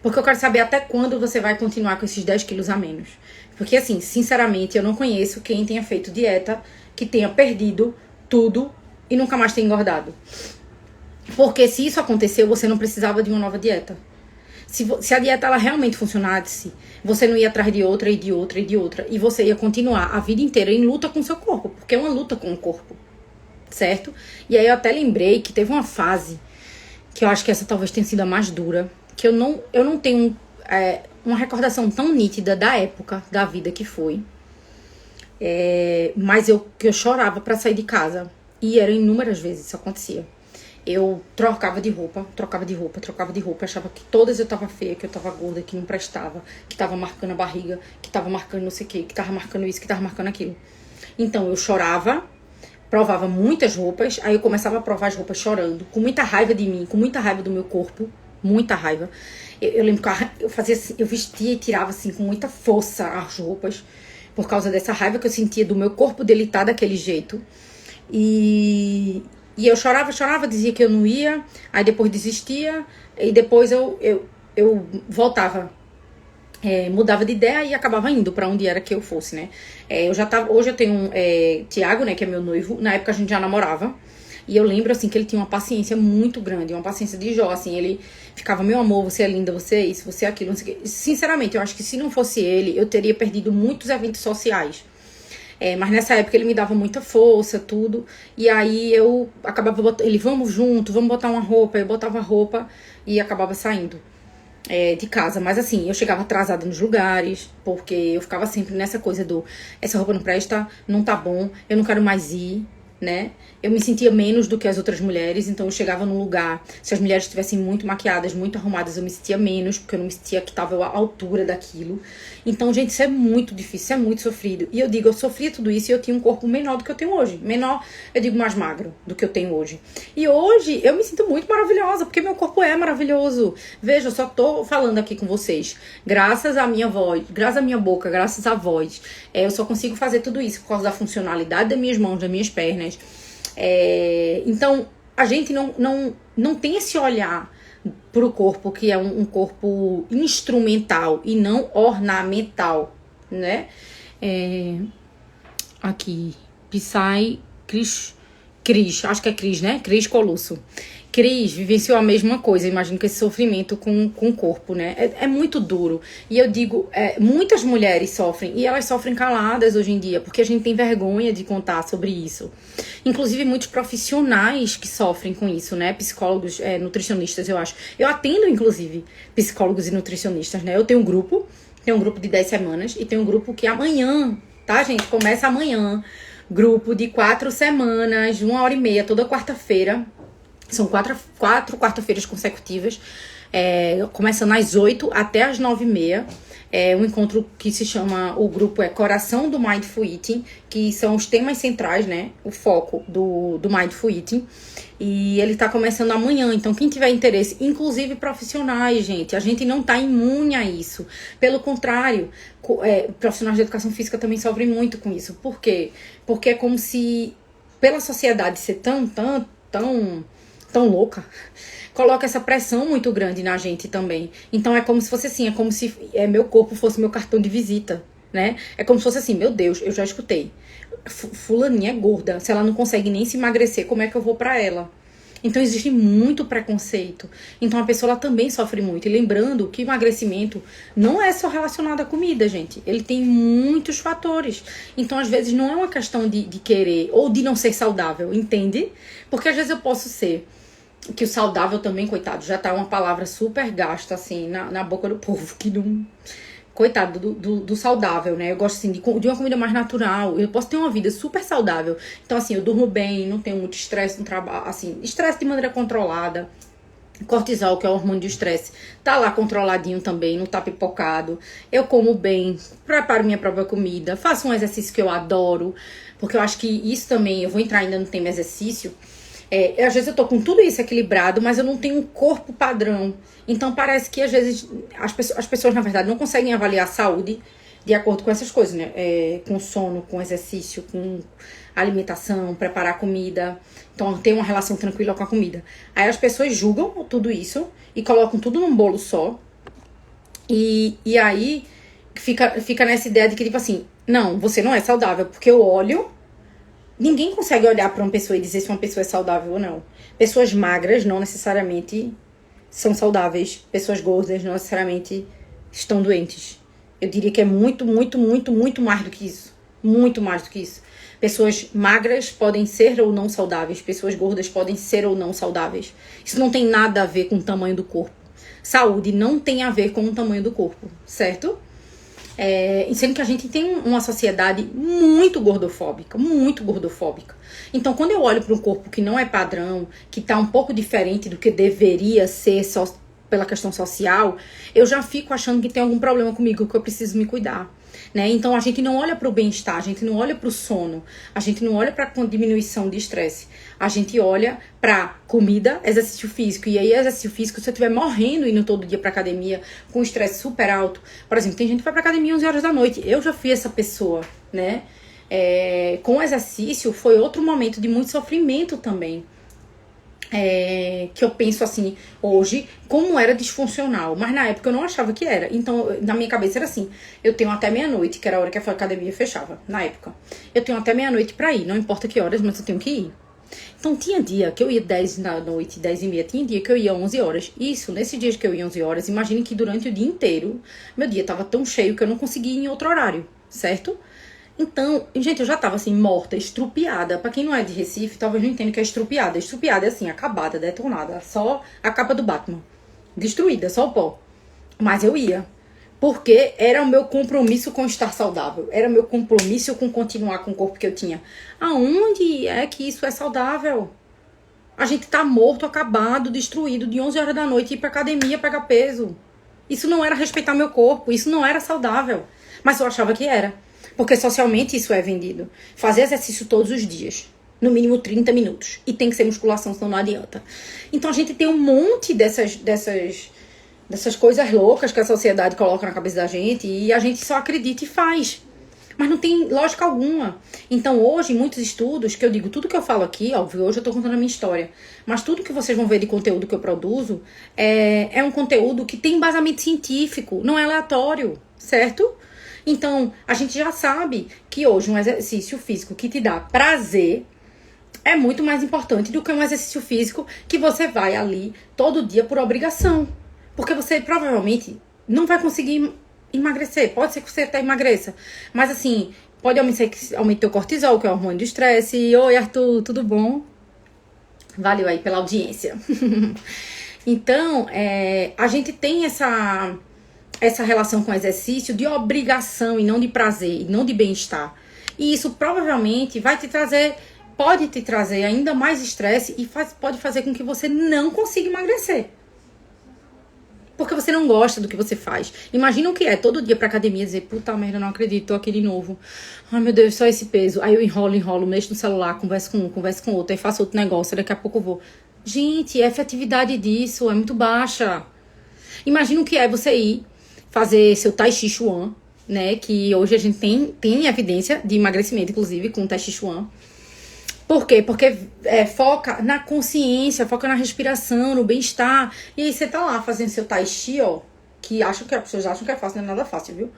Porque eu quero saber até quando você vai continuar com esses 10 quilos a menos. Porque assim, sinceramente, eu não conheço quem tenha feito dieta, que tenha perdido tudo e nunca mais tenha engordado. Porque se isso aconteceu, você não precisava de uma nova dieta. Se a dieta ela realmente funcionasse, você não ia atrás de outra e de outra e de outra. E você ia continuar a vida inteira em luta com o seu corpo. Porque é uma luta com o corpo. Certo? E aí eu até lembrei que teve uma fase, que eu acho que essa talvez tenha sido a mais dura, que eu não tenho uma recordação tão nítida da época da vida que foi. Mas que eu chorava pra sair de casa. E era inúmeras vezes isso acontecia. Eu trocava de roupa, achava que todas eu tava feia, que eu tava gorda, que não prestava, que tava marcando a barriga, que tava marcando não sei o que tava marcando isso, que tava marcando aquilo. Então eu chorava, provava muitas roupas, aí eu começava a provar as roupas chorando, com muita raiva de mim, com muita raiva do meu corpo, muita raiva. Eu lembro que eu fazia assim, eu vestia e tirava assim com muita força as roupas, por causa dessa raiva que eu sentia do meu corpo dele estar daquele jeito. E eu chorava, dizia que eu não ia, aí depois desistia, e depois eu voltava, mudava de ideia e acabava indo pra onde era que eu fosse, né? Hoje eu tenho Tiago, né, que é meu noivo, na época a gente já namorava, e eu lembro, assim, que ele tinha uma paciência muito grande, uma paciência de Jó, assim, ele ficava, meu amor, você é linda, você é isso, você é aquilo, não sei o quê. Sinceramente, eu acho que se não fosse ele, eu teria perdido muitos eventos sociais. Mas nessa época ele me dava muita força, tudo. E aí eu acabava botando, ele, vamos junto, vamos botar uma roupa. Eu botava a roupa e acabava saindo de casa. Mas assim, eu chegava atrasada nos lugares, porque eu ficava sempre nessa coisa do, essa roupa não presta, não tá bom, eu não quero mais ir, né? Eu me sentia menos do que as outras mulheres, então eu chegava num lugar, se as mulheres estivessem muito maquiadas, muito arrumadas, eu me sentia menos, porque eu não me sentia que estava à altura daquilo. Então, gente, isso é muito difícil, isso é muito sofrido. E eu digo, eu sofria tudo isso e eu tinha um corpo menor do que eu tenho hoje. Menor, eu digo mais magro do que eu tenho hoje. E hoje eu me sinto muito maravilhosa, porque meu corpo é maravilhoso. Veja, eu só tô falando aqui com vocês, graças à minha voz, graças à minha boca, graças à voz. Eu só consigo fazer tudo isso por causa da funcionalidade das minhas mãos, das minhas pernas. Então, a gente não tem esse olhar pro corpo, que é um corpo instrumental e não ornamental, né? Aqui, Psy, Cris, acho que é Cris, né? Cris Colusso. Cris vivenciou a mesma coisa, imagino que esse sofrimento com o corpo, né? É muito duro. E eu digo, muitas mulheres sofrem, e elas sofrem caladas hoje em dia, porque a gente tem vergonha de contar sobre isso. Inclusive, muitos profissionais que sofrem com isso, né? Psicólogos, nutricionistas, eu acho. Eu atendo, inclusive, psicólogos e nutricionistas, né? Eu tenho um grupo de 10 semanas, e tem um grupo que amanhã, tá, gente? Começa amanhã. Grupo de 4 semanas, 1h30, toda quarta-feira. São quatro quarta-feiras consecutivas, começando às 8 até às 9h30. Um encontro que se chama, o grupo Coração do Mindful Eating, que são os temas centrais, né? O foco do Mindful Eating. E ele tá começando amanhã, então quem tiver interesse, inclusive profissionais, gente, a gente não tá imune a isso. Pelo contrário, profissionais de educação física também sofrem muito com isso. Por quê? Porque é como se, pela sociedade ser tão louca, coloca essa pressão muito grande na gente também. Então é como se fosse assim, é como se meu corpo fosse meu cartão de visita, né? É como se fosse assim, meu Deus, eu já escutei, fulaninha é gorda, se ela não consegue nem se emagrecer, como é que eu vou pra ela? Então existe muito preconceito. Então a pessoa ela também sofre muito. E lembrando que o emagrecimento não é só relacionado à comida, gente. Ele tem muitos fatores. Então às vezes não é uma questão de querer ou de não ser saudável, entende? Porque às vezes eu posso ser, que o saudável também, coitado, já tá uma palavra super gasta assim na boca do povo, que não... coitado do saudável, né? Eu gosto, assim, de uma comida mais natural. Eu posso ter uma vida super saudável. Então, assim, eu durmo bem, não tenho muito estresse no trabalho, assim, estresse de maneira controlada. Cortisol, que é o hormônio do estresse, tá lá controladinho também, não tá pipocado. Eu como bem, preparo minha própria comida, faço um exercício que eu adoro, porque eu acho que isso também, eu vou entrar ainda no tema exercício. Às vezes eu tô com tudo isso equilibrado, mas eu não tenho um corpo padrão. Então parece que às vezes as pessoas, na verdade, não conseguem avaliar a saúde de acordo com essas coisas, né? Com sono, com exercício, com alimentação, preparar comida. Então, ter uma relação tranquila com a comida. Aí as pessoas julgam tudo isso e colocam tudo num bolo só. E aí fica nessa ideia de que, tipo assim, não, você não é saudável, porque eu olho. Ninguém consegue olhar para uma pessoa e dizer se uma pessoa é saudável ou não. Pessoas magras não necessariamente são saudáveis. Pessoas gordas não necessariamente estão doentes. Eu diria que é muito, muito, muito, muito mais do que isso. Muito mais do que isso. Pessoas magras podem ser ou não saudáveis. Pessoas gordas podem ser ou não saudáveis. Isso não tem nada a ver com o tamanho do corpo. Saúde não tem a ver com o tamanho do corpo, certo? Sendo que a gente tem uma sociedade muito gordofóbica, muito gordofóbica. Então, quando eu olho para um corpo que não é padrão, que está um pouco diferente do que deveria ser só pela questão social, eu já fico achando que tem algum problema comigo, que eu preciso me cuidar. Né? Então a gente não olha para o bem-estar, a gente não olha para o sono, a gente não olha para a diminuição de estresse, a gente olha para comida, exercício físico. E aí exercício físico, se eu estiver morrendo indo todo dia para academia com estresse super alto, por exemplo, tem gente que vai para academia 11 horas da noite, eu já fui essa pessoa, né? Com exercício foi outro momento de muito sofrimento também. Que eu penso assim, hoje, como era disfuncional, mas na época eu não achava que era. Então, na minha cabeça era assim, eu tenho até meia-noite, que era a hora que a academia fechava, na época. Eu tenho até meia-noite pra ir, não importa que horas, mas eu tenho que ir. Então, tinha dia que eu ia 10 da noite, 10 e meia, tinha dia que eu ia 11 horas. Isso, nesses dias que eu ia 11 horas, imagine que durante o dia inteiro, meu dia tava tão cheio que eu não conseguia ir em outro horário, certo? Então, gente, eu já tava assim, morta, estrupiada. Pra quem não é de Recife, talvez não entenda o que é estrupiada. Estrupiada é assim, acabada, detonada. Só a capa do Batman. Destruída, só o pó. Mas eu ia. Porque era o meu compromisso com estar saudável. Era o meu compromisso com continuar com o corpo que eu tinha. Aonde é que isso é saudável? A gente tá morto, acabado, destruído, de 11 horas da noite, ir pra academia pegar peso. Isso não era respeitar meu corpo. Isso não era saudável. Mas eu achava que era. Porque socialmente isso é vendido. Fazer exercício todos os dias. No mínimo 30 minutos. E tem que ser musculação, senão não adianta. Então a gente tem um monte dessas coisas loucas que a sociedade coloca na cabeça da gente. E a gente só acredita e faz. Mas não tem lógica alguma. Então hoje, muitos estudos, que eu digo, tudo que eu falo aqui, óbvio, hoje eu tô contando a minha história. Mas tudo que vocês vão ver de conteúdo que eu produzo é um conteúdo que tem embasamento científico. Não é aleatório, certo? Então, a gente já sabe que hoje um exercício físico que te dá prazer é muito mais importante do que um exercício físico que você vai ali todo dia por obrigação. Porque você provavelmente não vai conseguir emagrecer. Pode ser que você até emagreça. Mas assim, pode aumentar o cortisol, que é o hormônio do estresse. Oi, Arthur, tudo bom? Valeu aí pela audiência. Então, a gente tem essa relação com o exercício de obrigação e não de prazer, e não de bem-estar. E isso provavelmente pode te trazer ainda mais estresse e pode fazer com que você não consiga emagrecer. Porque você não gosta do que você faz. Imagina o que é todo dia pra academia dizer, puta merda, não acredito, tô aqui de novo. Ai meu Deus, só esse peso. Aí eu enrolo, mexo no celular, converso com um, converso com outro, aí faço outro negócio, daqui a pouco eu vou. Gente, a efetividade disso é muito baixa. Imagina o que é você ir fazer seu Tai Chi Chuan, né? Que hoje a gente tem evidência de emagrecimento, inclusive, com o Tai Chi Chuan. Por quê? Porque foca na consciência, foca na respiração, no bem-estar. E aí você tá lá fazendo seu Tai Chi, ó, que as pessoas acham que é fácil, não é nada fácil, viu?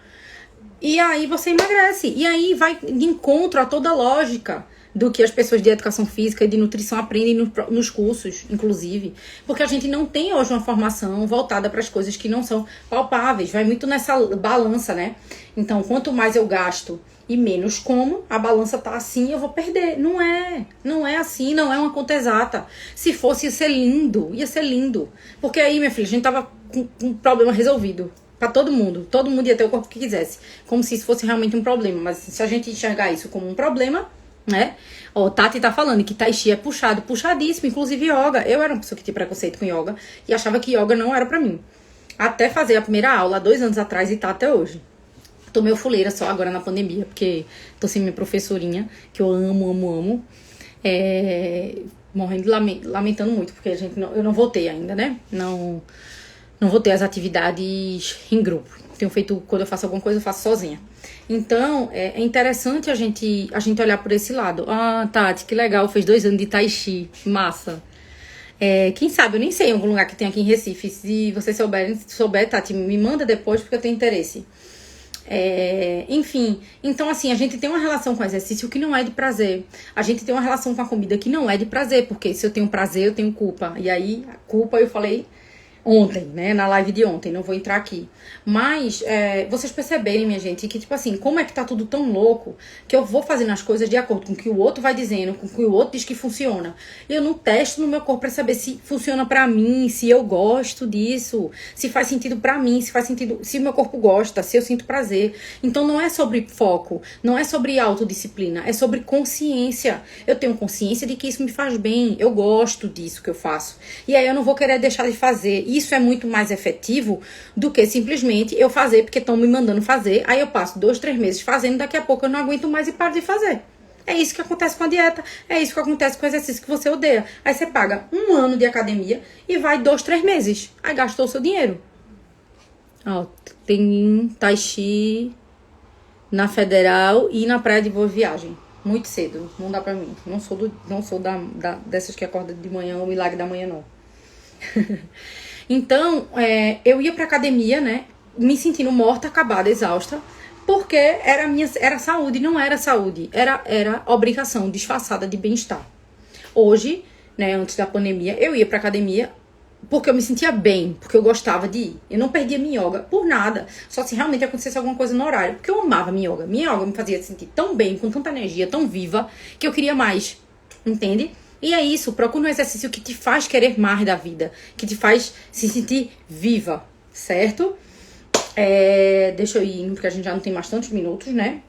E aí você emagrece. E aí vai de encontro a toda a lógica do que as pessoas de educação física e de nutrição aprendem nos cursos, inclusive. Porque a gente não tem hoje uma formação voltada para as coisas que não são palpáveis. Vai muito nessa balança, né? Então, quanto mais eu gasto e menos como, a balança tá assim, eu vou perder. Não é assim, não é uma conta exata. Se fosse, ia ser lindo. Porque aí, minha filha, a gente tava com um problema resolvido. Pra todo mundo ia ter o corpo que quisesse, como se isso fosse realmente um problema. Mas se a gente enxergar isso como um problema, né? Ó, Tati tá falando que Tai Chi é puxadíssimo, inclusive yoga. Eu era uma pessoa que tinha preconceito com yoga e achava que yoga não era pra mim. Até fazer a primeira aula, 2 anos atrás, e tá até hoje. Tô meio fuleira só agora na pandemia, porque tô sem minha professorinha, que eu amo. Morrendo, lamentando muito, porque eu não voltei ainda, né? Não voltei às atividades em grupo. Tenho feito, quando eu faço alguma coisa, eu faço sozinha. Então, é interessante a gente olhar por esse lado. Ah, Tati, que legal, fez 2 anos de Tai Chi, massa. Quem sabe, eu nem sei em algum lugar que tem aqui em Recife. Se vocês souber, Tati, me manda depois, porque eu tenho interesse. Enfim, então assim, a gente tem uma relação com o exercício que não é de prazer. A gente tem uma relação com a comida que não é de prazer, porque se eu tenho prazer, eu tenho culpa. E aí, a culpa eu falei ontem, né, na live de ontem, não vou entrar aqui. Mas, vocês perceberem, minha gente, que tipo assim, como é que tá tudo tão louco, que eu vou fazendo as coisas de acordo com o que o outro vai dizendo, com o que o outro diz que funciona. E eu não testo no meu corpo pra saber se funciona pra mim, se eu gosto disso, se faz sentido pra mim, se faz sentido, se o meu corpo gosta, se eu sinto prazer. Então não é sobre foco, não é sobre autodisciplina, é sobre consciência. Eu tenho consciência de que isso me faz bem, eu gosto disso que eu faço. E aí eu não vou querer deixar de fazer. Isso é muito mais efetivo do que simplesmente eu fazer porque estão me mandando fazer. Aí eu passo 2, 3 meses fazendo, daqui a pouco eu não aguento mais e paro de fazer. É isso que acontece com a dieta, é isso que acontece com o exercício que você odeia. Aí você paga 1 ano de academia e vai 2, 3 meses. Aí gastou o seu dinheiro. Ó, tem Tai Chi na Federal e na Praia de Boa Viagem. Muito cedo, não dá pra mim. Não sou dessas que acordam de manhã, o milagre da manhã, não. Então, eu ia pra academia, né, me sentindo morta, acabada, exausta, porque era saúde, não era saúde, era obrigação disfarçada de bem-estar. Hoje, né, antes da pandemia, eu ia pra academia porque eu me sentia bem, porque eu gostava de ir. Eu não perdia minha yoga por nada, só se realmente acontecesse alguma coisa no horário, porque eu amava minha yoga. Minha yoga me fazia sentir tão bem, com tanta energia, tão viva, que eu queria mais, entende? E é isso, procura um exercício que te faz querer mais da vida, que te faz se sentir viva, certo? Deixa eu ir, porque a gente já não tem mais tantos minutos, né?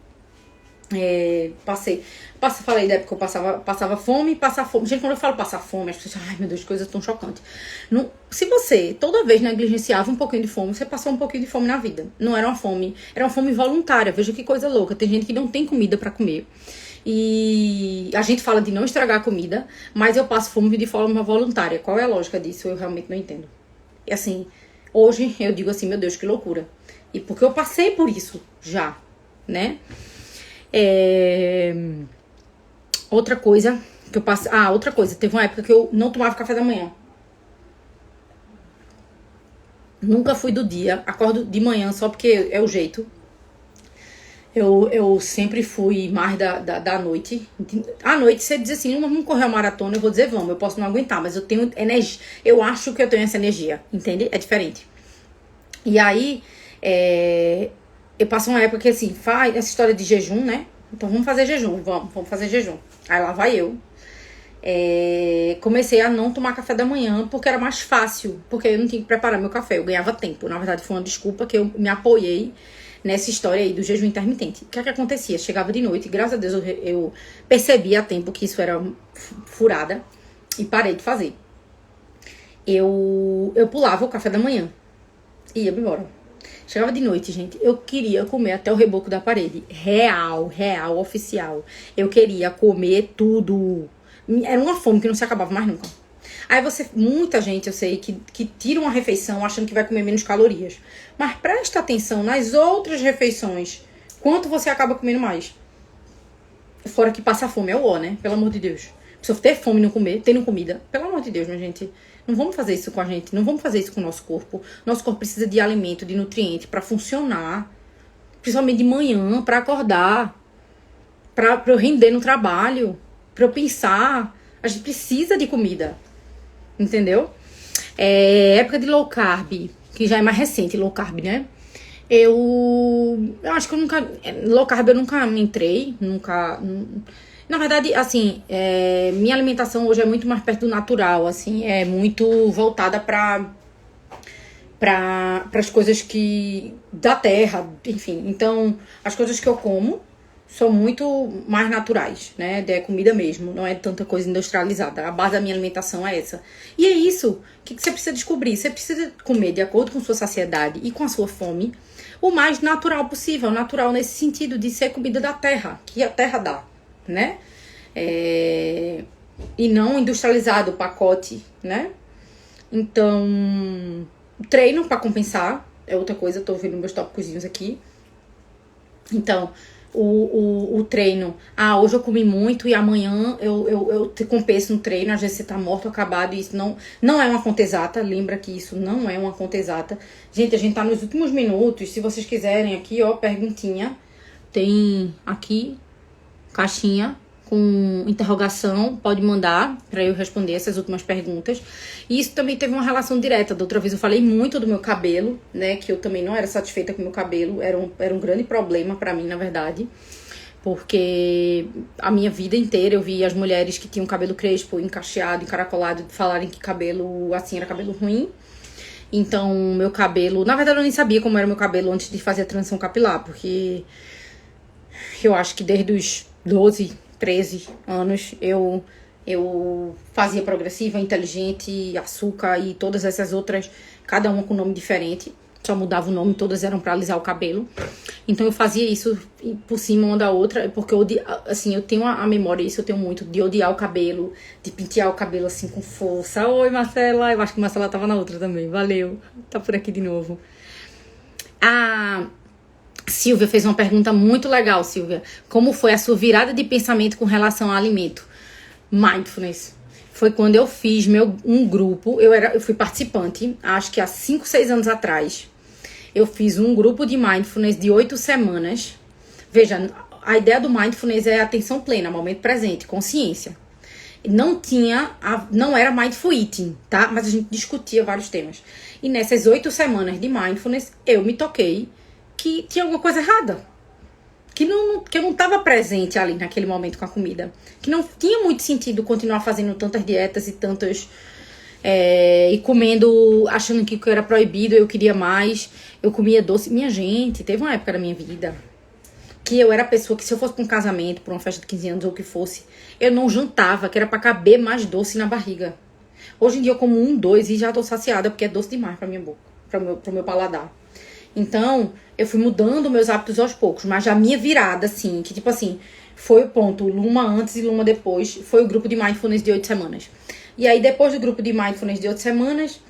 Falei da época que eu passava fome. Gente, quando eu falo passar fome, as pessoas, ai meu Deus, que coisa tão chocante. Não, se você toda vez negligenciava um pouquinho de fome, você passou um pouquinho de fome na vida. Não era uma fome, era uma fome voluntária. Veja que coisa louca, tem gente que não tem comida pra comer. E a gente fala de não estragar a comida, mas eu passo fome de forma voluntária. Qual é a lógica disso? Eu realmente não entendo. E assim, hoje eu digo assim, meu Deus, que loucura. E porque eu passei por isso já, né? Outra coisa que eu passei... outra coisa. Teve uma época que eu não tomava café da manhã. Nunca fui do dia. Acordo de manhã só porque é o jeito. Eu sempre fui mais da noite. À noite, você diz assim, vamos correr uma maratona, eu vou dizer, vamos, eu posso não aguentar, mas eu tenho energia. Eu acho que eu tenho essa energia, entende? É diferente. E aí, eu passo uma época que assim, faz essa história de jejum, né? Então vamos fazer jejum, vamos fazer jejum. Aí lá vai eu. Comecei a não tomar café da manhã porque era mais fácil, porque eu não tinha que preparar meu café, eu ganhava tempo. Na verdade, foi uma desculpa que eu me apoiei nessa história aí do jejum intermitente. O que é que acontecia? Chegava de noite, graças a Deus eu percebi a tempo que isso era furada e parei de fazer. Eu pulava o café da manhã e ia embora. Chegava de noite, gente, eu queria comer até o reboco da parede. Real, oficial. Eu queria comer tudo. Era uma fome que não se acabava mais nunca. Aí muita gente, eu sei, que tira uma refeição achando que vai comer menos calorias. Mas presta atenção nas outras refeições. Quanto você acaba comendo mais? Fora que passar fome é o ó, né? Pelo amor de Deus. Se eu ter fome e não comer, tendo comida, pelo amor de Deus, minha gente. Não vamos fazer isso com a gente, não vamos fazer isso com o nosso corpo. Nosso corpo precisa de alimento, de nutriente pra funcionar. Principalmente de manhã, pra acordar. Pra eu render no trabalho. Pra eu pensar. A gente precisa de comida. Entendeu? Época de low carb, que já é mais recente, low carb, né? Eu acho que eu nunca... Low carb eu nunca me entrei, na verdade, assim, minha alimentação hoje é muito mais perto do natural, assim, é muito voltada pra para as coisas que da terra, enfim. Então, as coisas que eu como são muito mais naturais, né? É comida mesmo, não é tanta coisa industrializada. A base da minha alimentação é essa. E é isso que você precisa descobrir. Você precisa comer de acordo com sua saciedade e com a sua fome, o mais natural possível. Natural nesse sentido de ser comida da terra, que a terra dá, né? E não industrializado, pacote, né? Então, treino para compensar é outra coisa. Tô vendo meus tópicozinhos aqui. Então, o treino. Hoje eu comi muito e amanhã eu te compenso no treino. Às vezes você tá morto, acabado. E isso não é uma conta exata. Lembra que isso não é uma conta exata. Gente, a gente tá nos últimos minutos. Se vocês quiserem aqui, ó, perguntinha. Tem aqui, caixinha com interrogação, pode mandar para eu responder essas últimas perguntas. E isso também teve uma relação direta. Da outra vez eu falei muito do meu cabelo, né, que eu também não era satisfeita com o meu cabelo, era um grande problema para mim, na verdade, porque a minha vida inteira eu vi as mulheres que tinham cabelo crespo, encaixeado, encaracolado, falarem que cabelo assim era cabelo ruim. Então, meu cabelo, na verdade eu nem sabia como era o meu cabelo antes de fazer a transição capilar, porque eu acho que desde os 12, 13 anos, eu fazia progressiva, inteligente, açúcar e todas essas outras, cada uma com nome diferente, só mudava o nome, todas eram pra alisar o cabelo. Então eu fazia isso por cima uma da outra, porque assim, eu tenho a memória, isso eu tenho muito, de odiar o cabelo, de pentear o cabelo assim com força. Oi, Marcela, eu acho que Marcela tava na outra também, valeu, tá por aqui de novo. Silvia fez uma pergunta muito legal, Silvia. Como foi a sua virada de pensamento com relação ao alimento? Mindfulness. Foi quando eu fiz um grupo, eu fui participante, acho que há 5, 6 anos atrás. Eu fiz um grupo de Mindfulness de 8 semanas. Veja, a ideia do Mindfulness é atenção plena, momento presente, consciência. Não era Mindful Eating, tá? Mas a gente discutia vários temas. E nessas 8 semanas de Mindfulness, eu me toquei que tinha alguma coisa errada. Que eu não estava presente ali naquele momento com a comida. Que não tinha muito sentido continuar fazendo tantas dietas e tantas... e comendo, achando que era proibido, eu queria mais. Eu comia doce. Minha gente, teve uma época da minha vida que eu era a pessoa que, se eu fosse pra um casamento, pra uma festa de 15 anos ou o que fosse, eu não jantava, que era pra caber mais doce na barriga. Hoje em dia eu como 2 e já tô saciada, porque é doce demais pra minha boca, pro meu paladar. Então, eu fui mudando meus hábitos aos poucos, mas a minha virada, assim, que tipo assim, foi o ponto, Luma antes e Luma depois, foi o grupo de Mindfulness de 8 semanas. E aí, depois do grupo de Mindfulness de 8 semanas,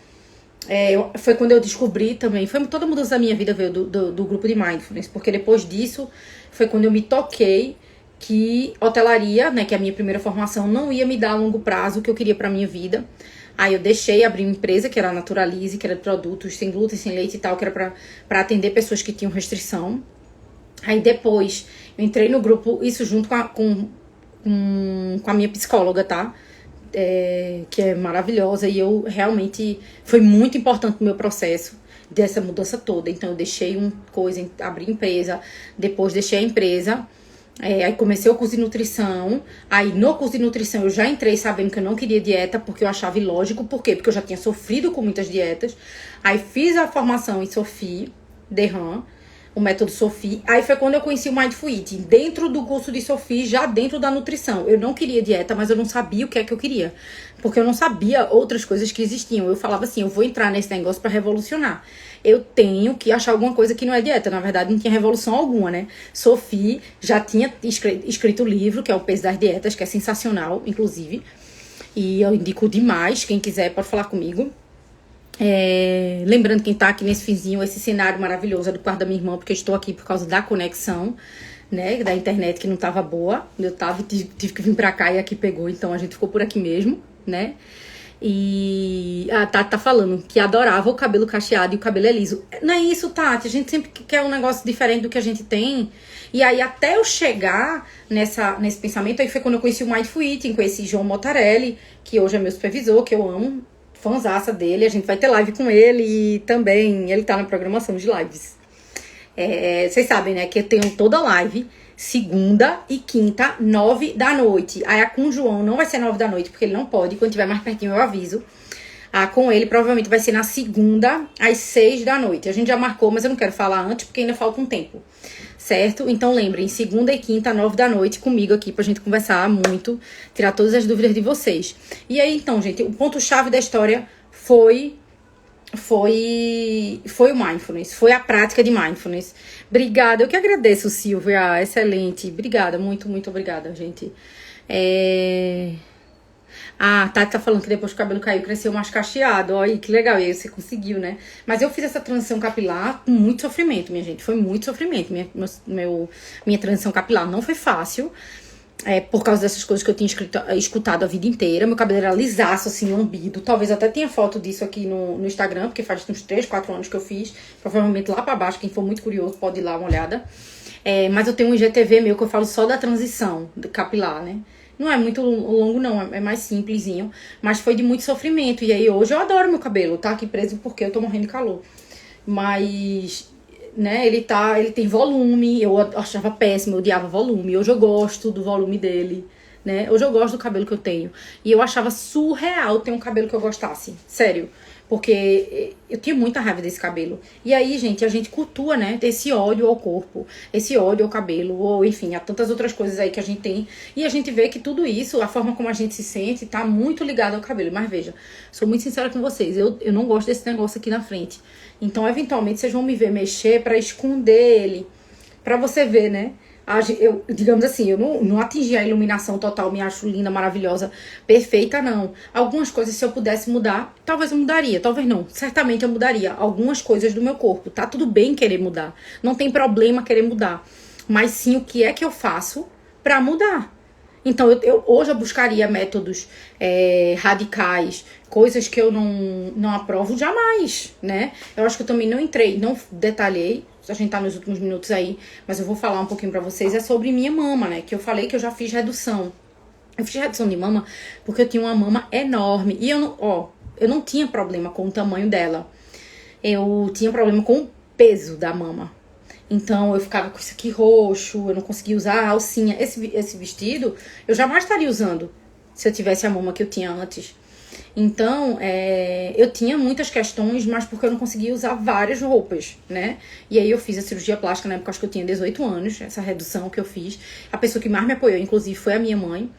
foi quando eu descobri também, foi toda a mudança da minha vida veio do grupo de Mindfulness, porque depois disso, foi quando eu me toquei que hotelaria, né, que é a minha primeira formação, não ia me dar a longo prazo o que eu queria pra minha vida. Aí eu deixei abrir uma empresa que era a Naturalize, que era de produtos sem glúten, sem leite e tal, que era pra atender pessoas que tinham restrição. Aí depois eu entrei no grupo, isso junto com a minha psicóloga, tá? Que é maravilhosa, e eu realmente, foi muito importante no meu processo dessa mudança toda. Então eu deixei abri empresa, depois deixei a empresa. Aí comecei o curso de nutrição. Aí no curso de nutrição eu já entrei sabendo que eu não queria dieta, porque eu achava ilógico. Por quê? Porque eu já tinha sofrido com muitas dietas. Aí fiz a formação em Sophie Derham, o método Sophie. Aí foi quando eu conheci o Mindful Eating, dentro do curso de Sophie, já dentro da nutrição. Eu não queria dieta, mas eu não sabia o que é que eu queria, porque eu não sabia outras coisas que existiam. Eu falava assim, eu vou entrar nesse negócio pra revolucionar. Eu tenho que achar alguma coisa que não é dieta. Na verdade, não tinha revolução alguma, né? Sophie já tinha escrito o livro, que é O Peso das Dietas, que é sensacional, inclusive. E eu indico demais. Quem quiser pode falar comigo. Lembrando quem tá aqui nesse finzinho, esse cenário maravilhoso é do quarto da minha irmã, porque eu estou aqui por causa da conexão, né? Da internet que não tava boa. Eu tive que vir pra cá e aqui pegou. Então a gente ficou por aqui mesmo, né? E a Tati tá falando que adorava o cabelo cacheado e o cabelo é liso. Não é isso, Tati. A gente sempre quer um negócio diferente do que a gente tem. E aí, até eu chegar nesse pensamento, aí foi quando eu conheci o Mindful Eating, conheci João Motarelli, que hoje é meu supervisor, que eu amo, fãzaça dele. A gente vai ter live com ele e também ele tá na programação de lives. Vocês sabem, né, que eu tenho toda live segunda e quinta, 9 da noite. Aí a com o João não vai ser 9 da noite, porque ele não pode. Quando tiver mais pertinho eu aviso. com ele provavelmente vai ser na segunda, às 6 da noite. A gente já marcou, mas eu não quero falar antes, porque ainda falta um tempo. Certo? Então lembrem, segunda e quinta, 9 da noite, comigo aqui, pra gente conversar muito, tirar todas as dúvidas de vocês. E aí, então, gente, o ponto-chave da história foi o mindfulness, foi a prática de mindfulness. Obrigada, eu que agradeço, Silvia, excelente. Obrigada, muito, muito obrigada, gente. A Tati tá falando que depois que o cabelo caiu, cresceu mais cacheado. Olha que legal, e aí você conseguiu, né? Mas eu fiz essa transição capilar com muito sofrimento, minha gente. Foi muito sofrimento. Minha transição capilar não foi fácil. Por causa dessas coisas que eu tinha escutado a vida inteira. Meu cabelo era lisaço, assim, lambido. Talvez até tenha foto disso aqui no Instagram, porque faz uns 3, 4 anos que eu fiz. Provavelmente lá pra baixo, quem for muito curioso pode ir lá uma olhada. Mas eu tenho um IGTV meu que eu falo só da transição capilar, né? Não é muito longo, não, é mais simplesinho. Mas foi de muito sofrimento. E aí hoje eu adoro meu cabelo, tá aqui preso porque eu tô morrendo de calor. Mas, né, ele tem volume. Eu achava péssimo, eu odiava volume. Hoje eu gosto do volume dele, né? Hoje eu gosto do cabelo que eu tenho. E eu achava surreal ter um cabelo que eu gostasse. Sério. Porque eu tinha muita raiva desse cabelo. E aí, gente, a gente cultua, né? Esse ódio ao corpo, esse ódio ao cabelo, ou enfim, a tantas outras coisas aí que a gente tem. E a gente vê que tudo isso, a forma como a gente se sente, tá muito ligado ao cabelo. Mas veja, sou muito sincera com vocês, eu não gosto desse negócio aqui na frente. Então, eventualmente, vocês vão me ver mexer pra esconder ele. Pra você ver, né? Digamos assim, eu não atingi a iluminação total, me acho linda, maravilhosa, perfeita, não. Algumas coisas, se eu pudesse mudar, talvez eu mudaria, talvez não. Certamente eu mudaria algumas coisas do meu corpo. Tá tudo bem querer mudar. Não tem problema querer mudar. Mas sim, o que é que eu faço pra mudar? Então, hoje eu buscaria métodos radicais, coisas que eu não aprovo jamais, né? Eu acho que eu também não detalhei, a gente tá nos últimos minutos aí, mas eu vou falar um pouquinho pra vocês, é sobre minha mama, né? Que eu falei que eu já fiz redução. Eu fiz redução de mama porque eu tinha uma mama enorme. E eu não tinha problema com o tamanho dela. Eu tinha problema com o peso da mama. Então, eu ficava com isso aqui roxo, eu não conseguia usar a alcinha. Esse vestido, eu jamais estaria usando se eu tivesse a mama que eu tinha antes. Então, eu tinha muitas questões, mas porque eu não conseguia usar várias roupas, né? E aí eu fiz a cirurgia plástica na época, acho que eu tinha 18 anos, essa redução que eu fiz. A pessoa que mais me apoiou, inclusive, foi a minha mãe.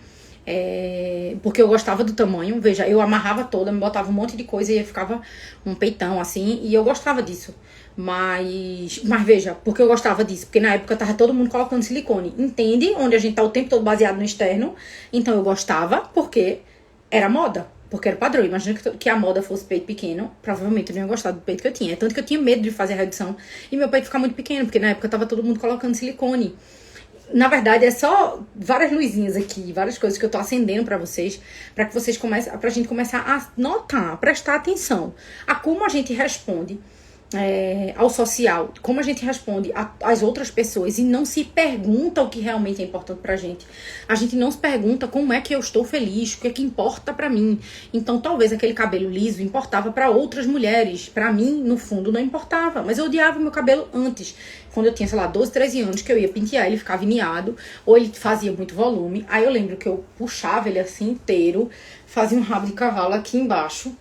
Porque eu gostava do tamanho, veja, eu amarrava toda, me botava um monte de coisa e ficava um peitão assim, e eu gostava disso. Mas veja, porque eu gostava disso? Porque na época tava todo mundo colocando silicone, entende? Onde a gente tá o tempo todo baseado no externo. Então eu gostava porque era moda, porque era padrão. Imagina que a moda fosse peito pequeno, provavelmente eu não ia gostar do peito que eu tinha. Tanto que eu tinha medo de fazer a redução e meu peito ficar muito pequeno, porque na época tava todo mundo colocando silicone. Na verdade, é só várias luzinhas aqui, várias coisas que eu tô acendendo pra vocês, pra que vocês pra gente começar a notar, a prestar atenção a como a gente responde ao social, como a gente responde às outras pessoas e não se pergunta o que realmente é importante pra gente. A gente não se pergunta como é que eu estou feliz, o que é que importa pra mim. Então, talvez aquele cabelo liso importava pra outras mulheres. Pra mim, no fundo, não importava. Mas eu odiava meu cabelo antes. Quando eu tinha, sei lá, 12, 13 anos, que eu ia pentear, ele ficava niado, ou ele fazia muito volume. Aí eu lembro que eu puxava ele assim inteiro, fazia um rabo de cavalo aqui embaixo,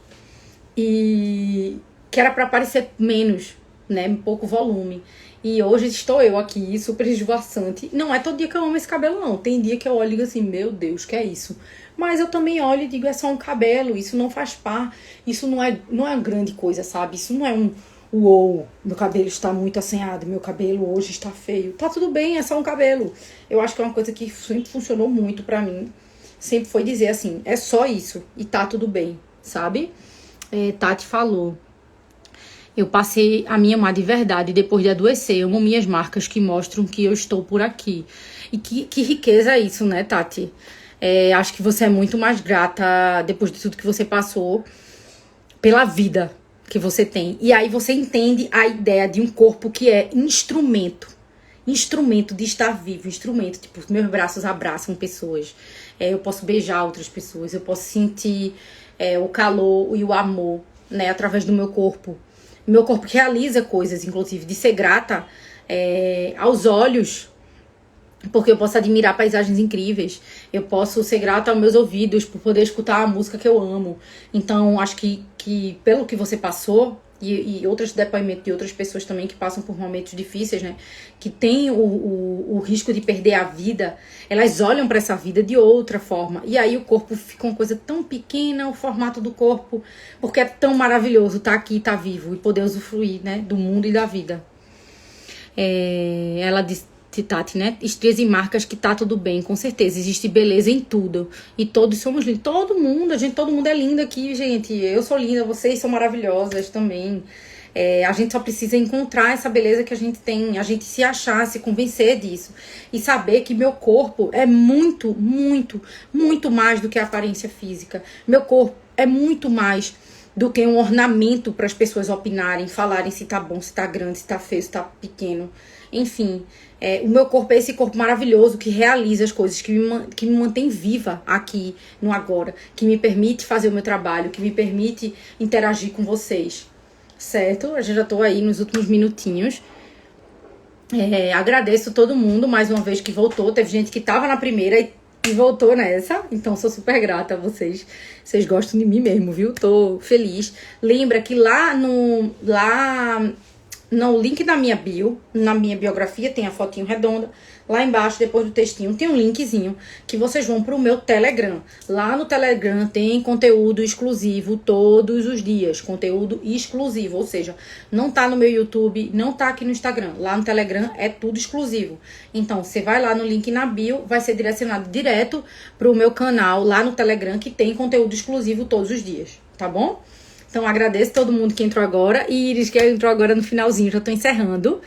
e que era pra parecer menos, né, um pouco volume. E hoje estou eu aqui, super esvoaçante. Não é todo dia que eu amo esse cabelo, não. Tem dia que eu olho e digo assim, meu Deus, que é isso? Mas eu também olho e digo, é só um cabelo, isso não faz parte, isso não é uma grande coisa, sabe? Isso não é uou, meu cabelo está muito assanhado, meu cabelo hoje está feio. Tá tudo bem, é só um cabelo. Eu acho que é uma coisa que sempre funcionou muito pra mim. Sempre foi dizer assim, é só isso e tá tudo bem, sabe? Tati falou. Eu passei a me amar de verdade depois de adoecer. Eu amo minhas marcas que mostram que eu estou por aqui. E que riqueza é isso, né, Tati? Acho que você é muito mais grata depois de tudo que você passou pela vida que você tem. E aí você entende a ideia de um corpo que é instrumento. Instrumento de estar vivo. Instrumento, tipo, meus braços abraçam pessoas. Eu posso beijar outras pessoas. Eu posso sentir o calor e o amor, né, através do meu corpo. Meu corpo realiza coisas, inclusive, de ser grata aos olhos, porque eu posso admirar paisagens incríveis. Eu posso ser grata aos meus ouvidos por poder escutar a música que eu amo. Então, acho que que pelo que você passou, e outros depoimentos de outras pessoas também que passam por momentos difíceis, né? Que tem o risco de perder a vida, elas olham para essa vida de outra forma. E aí o corpo fica uma coisa tão pequena, o formato do corpo, porque é tão maravilhoso estar aqui, estar vivo e poder usufruir, né? Do mundo e da vida. Ela disse, Tati, né? Estrias e marcas que tá tudo bem, com certeza. Existe beleza em tudo. E todos somos lindos. Todo mundo é lindo aqui, gente. Eu sou linda, vocês são maravilhosas também. A gente só precisa encontrar essa beleza que a gente tem, a gente se achar, se convencer disso. E saber que meu corpo é muito, muito, muito mais do que a aparência física. Meu corpo é muito mais do que um ornamento para as pessoas opinarem, falarem se tá bom, se tá grande, se tá feio, se tá pequeno. Enfim, o meu corpo é esse corpo maravilhoso que realiza as coisas, que me mantém viva aqui no agora, que me permite fazer o meu trabalho, que me permite interagir com vocês, certo? Eu já tô aí nos últimos minutinhos. Agradeço todo mundo mais uma vez que voltou. Teve gente que tava na primeira e voltou nessa, então sou super grata a vocês. Vocês gostam de mim mesmo, viu? Tô feliz. Lembra que lá no link da minha bio, na minha biografia, tem a fotinho redonda. Lá embaixo, depois do textinho, tem um linkzinho que vocês vão pro meu Telegram. Lá no Telegram tem conteúdo exclusivo todos os dias. Conteúdo exclusivo, ou seja, não tá no meu YouTube, não tá aqui no Instagram. Lá no Telegram é tudo exclusivo. Então, você vai lá no link na bio, vai ser direcionado direto pro meu canal lá no Telegram, que tem conteúdo exclusivo todos os dias, tá bom? Então, agradeço todo mundo que entrou agora. E Iris, que entrou agora no finalzinho. Já tô encerrando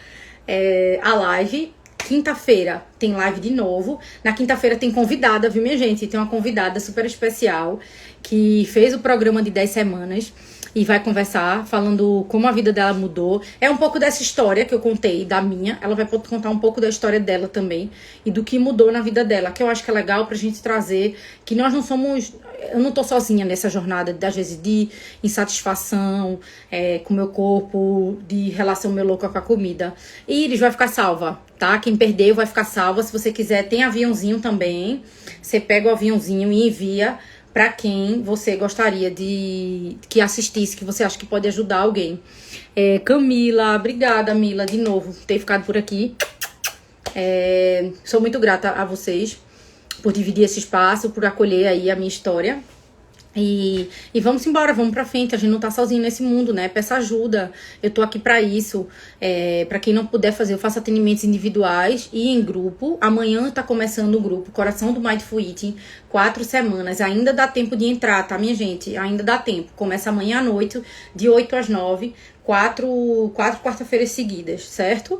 a live. Quinta-feira tem live de novo. Na quinta-feira tem convidada, viu, minha gente? Tem uma convidada super especial que fez o programa de 10 semanas. E vai conversar, falando como a vida dela mudou. É um pouco dessa história que eu contei, da minha. Ela vai contar um pouco da história dela também. E do que mudou na vida dela. Que eu acho que é legal pra gente trazer. Que nós não somos... Eu não tô sozinha nessa jornada, às vezes, de insatisfação com o meu corpo, de relação meu louca com a comida. E Iris vai ficar salva, tá? Quem perdeu vai ficar salva. Se você quiser, tem aviãozinho também. Você pega o aviãozinho e envia para quem você gostaria de que assistisse, que você acha que pode ajudar alguém. Camila, obrigada, Mila, de novo, por ter ficado por aqui. Sou muito grata a vocês por dividir esse espaço, por acolher aí a minha história. E vamos embora, vamos pra frente. A gente não tá sozinho nesse mundo, né? Peça ajuda. Eu tô aqui pra isso. Pra quem não puder fazer, eu faço atendimentos individuais e em grupo. Amanhã tá começando o grupo Coração do Mindful Eating. 4 semanas. Ainda dá tempo de entrar, tá, minha gente? Ainda dá tempo. Começa amanhã à noite, de 8 às 9. 4 quarta-feiras seguidas, certo?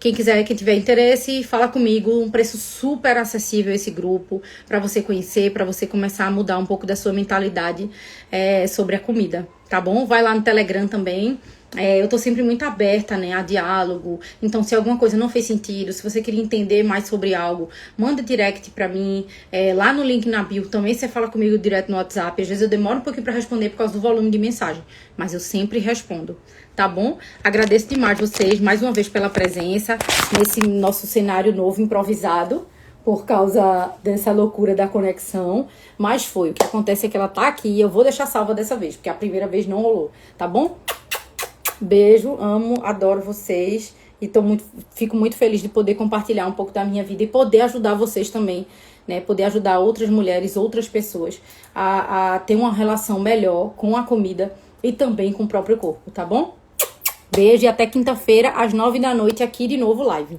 Quem quiser, quem tiver interesse, fala comigo. Um preço super acessível esse grupo, para você conhecer, para você começar a mudar um pouco da sua mentalidade sobre a comida, tá bom? Vai lá no Telegram também. Eu tô sempre muito aberta, né, a diálogo. Então, se alguma coisa não fez sentido, se você queria entender mais sobre algo, manda direct pra mim. Lá no link na bio também você fala comigo direto no WhatsApp. Às vezes eu demoro um pouquinho pra responder por causa do volume de mensagem, mas eu sempre respondo, tá bom? Agradeço demais vocês, mais uma vez, pela presença nesse nosso cenário novo, improvisado, por causa dessa loucura da conexão. Mas foi, o que acontece é que ela tá aqui e eu vou deixar salva dessa vez, porque a primeira vez não rolou, tá bom? Beijo, amo, adoro vocês e fico muito feliz de poder compartilhar um pouco da minha vida e poder ajudar vocês também, né? Poder ajudar outras mulheres, outras pessoas a ter uma relação melhor com a comida e também com o próprio corpo, tá bom? Beijo e até quinta-feira às 9 da noite aqui de novo live.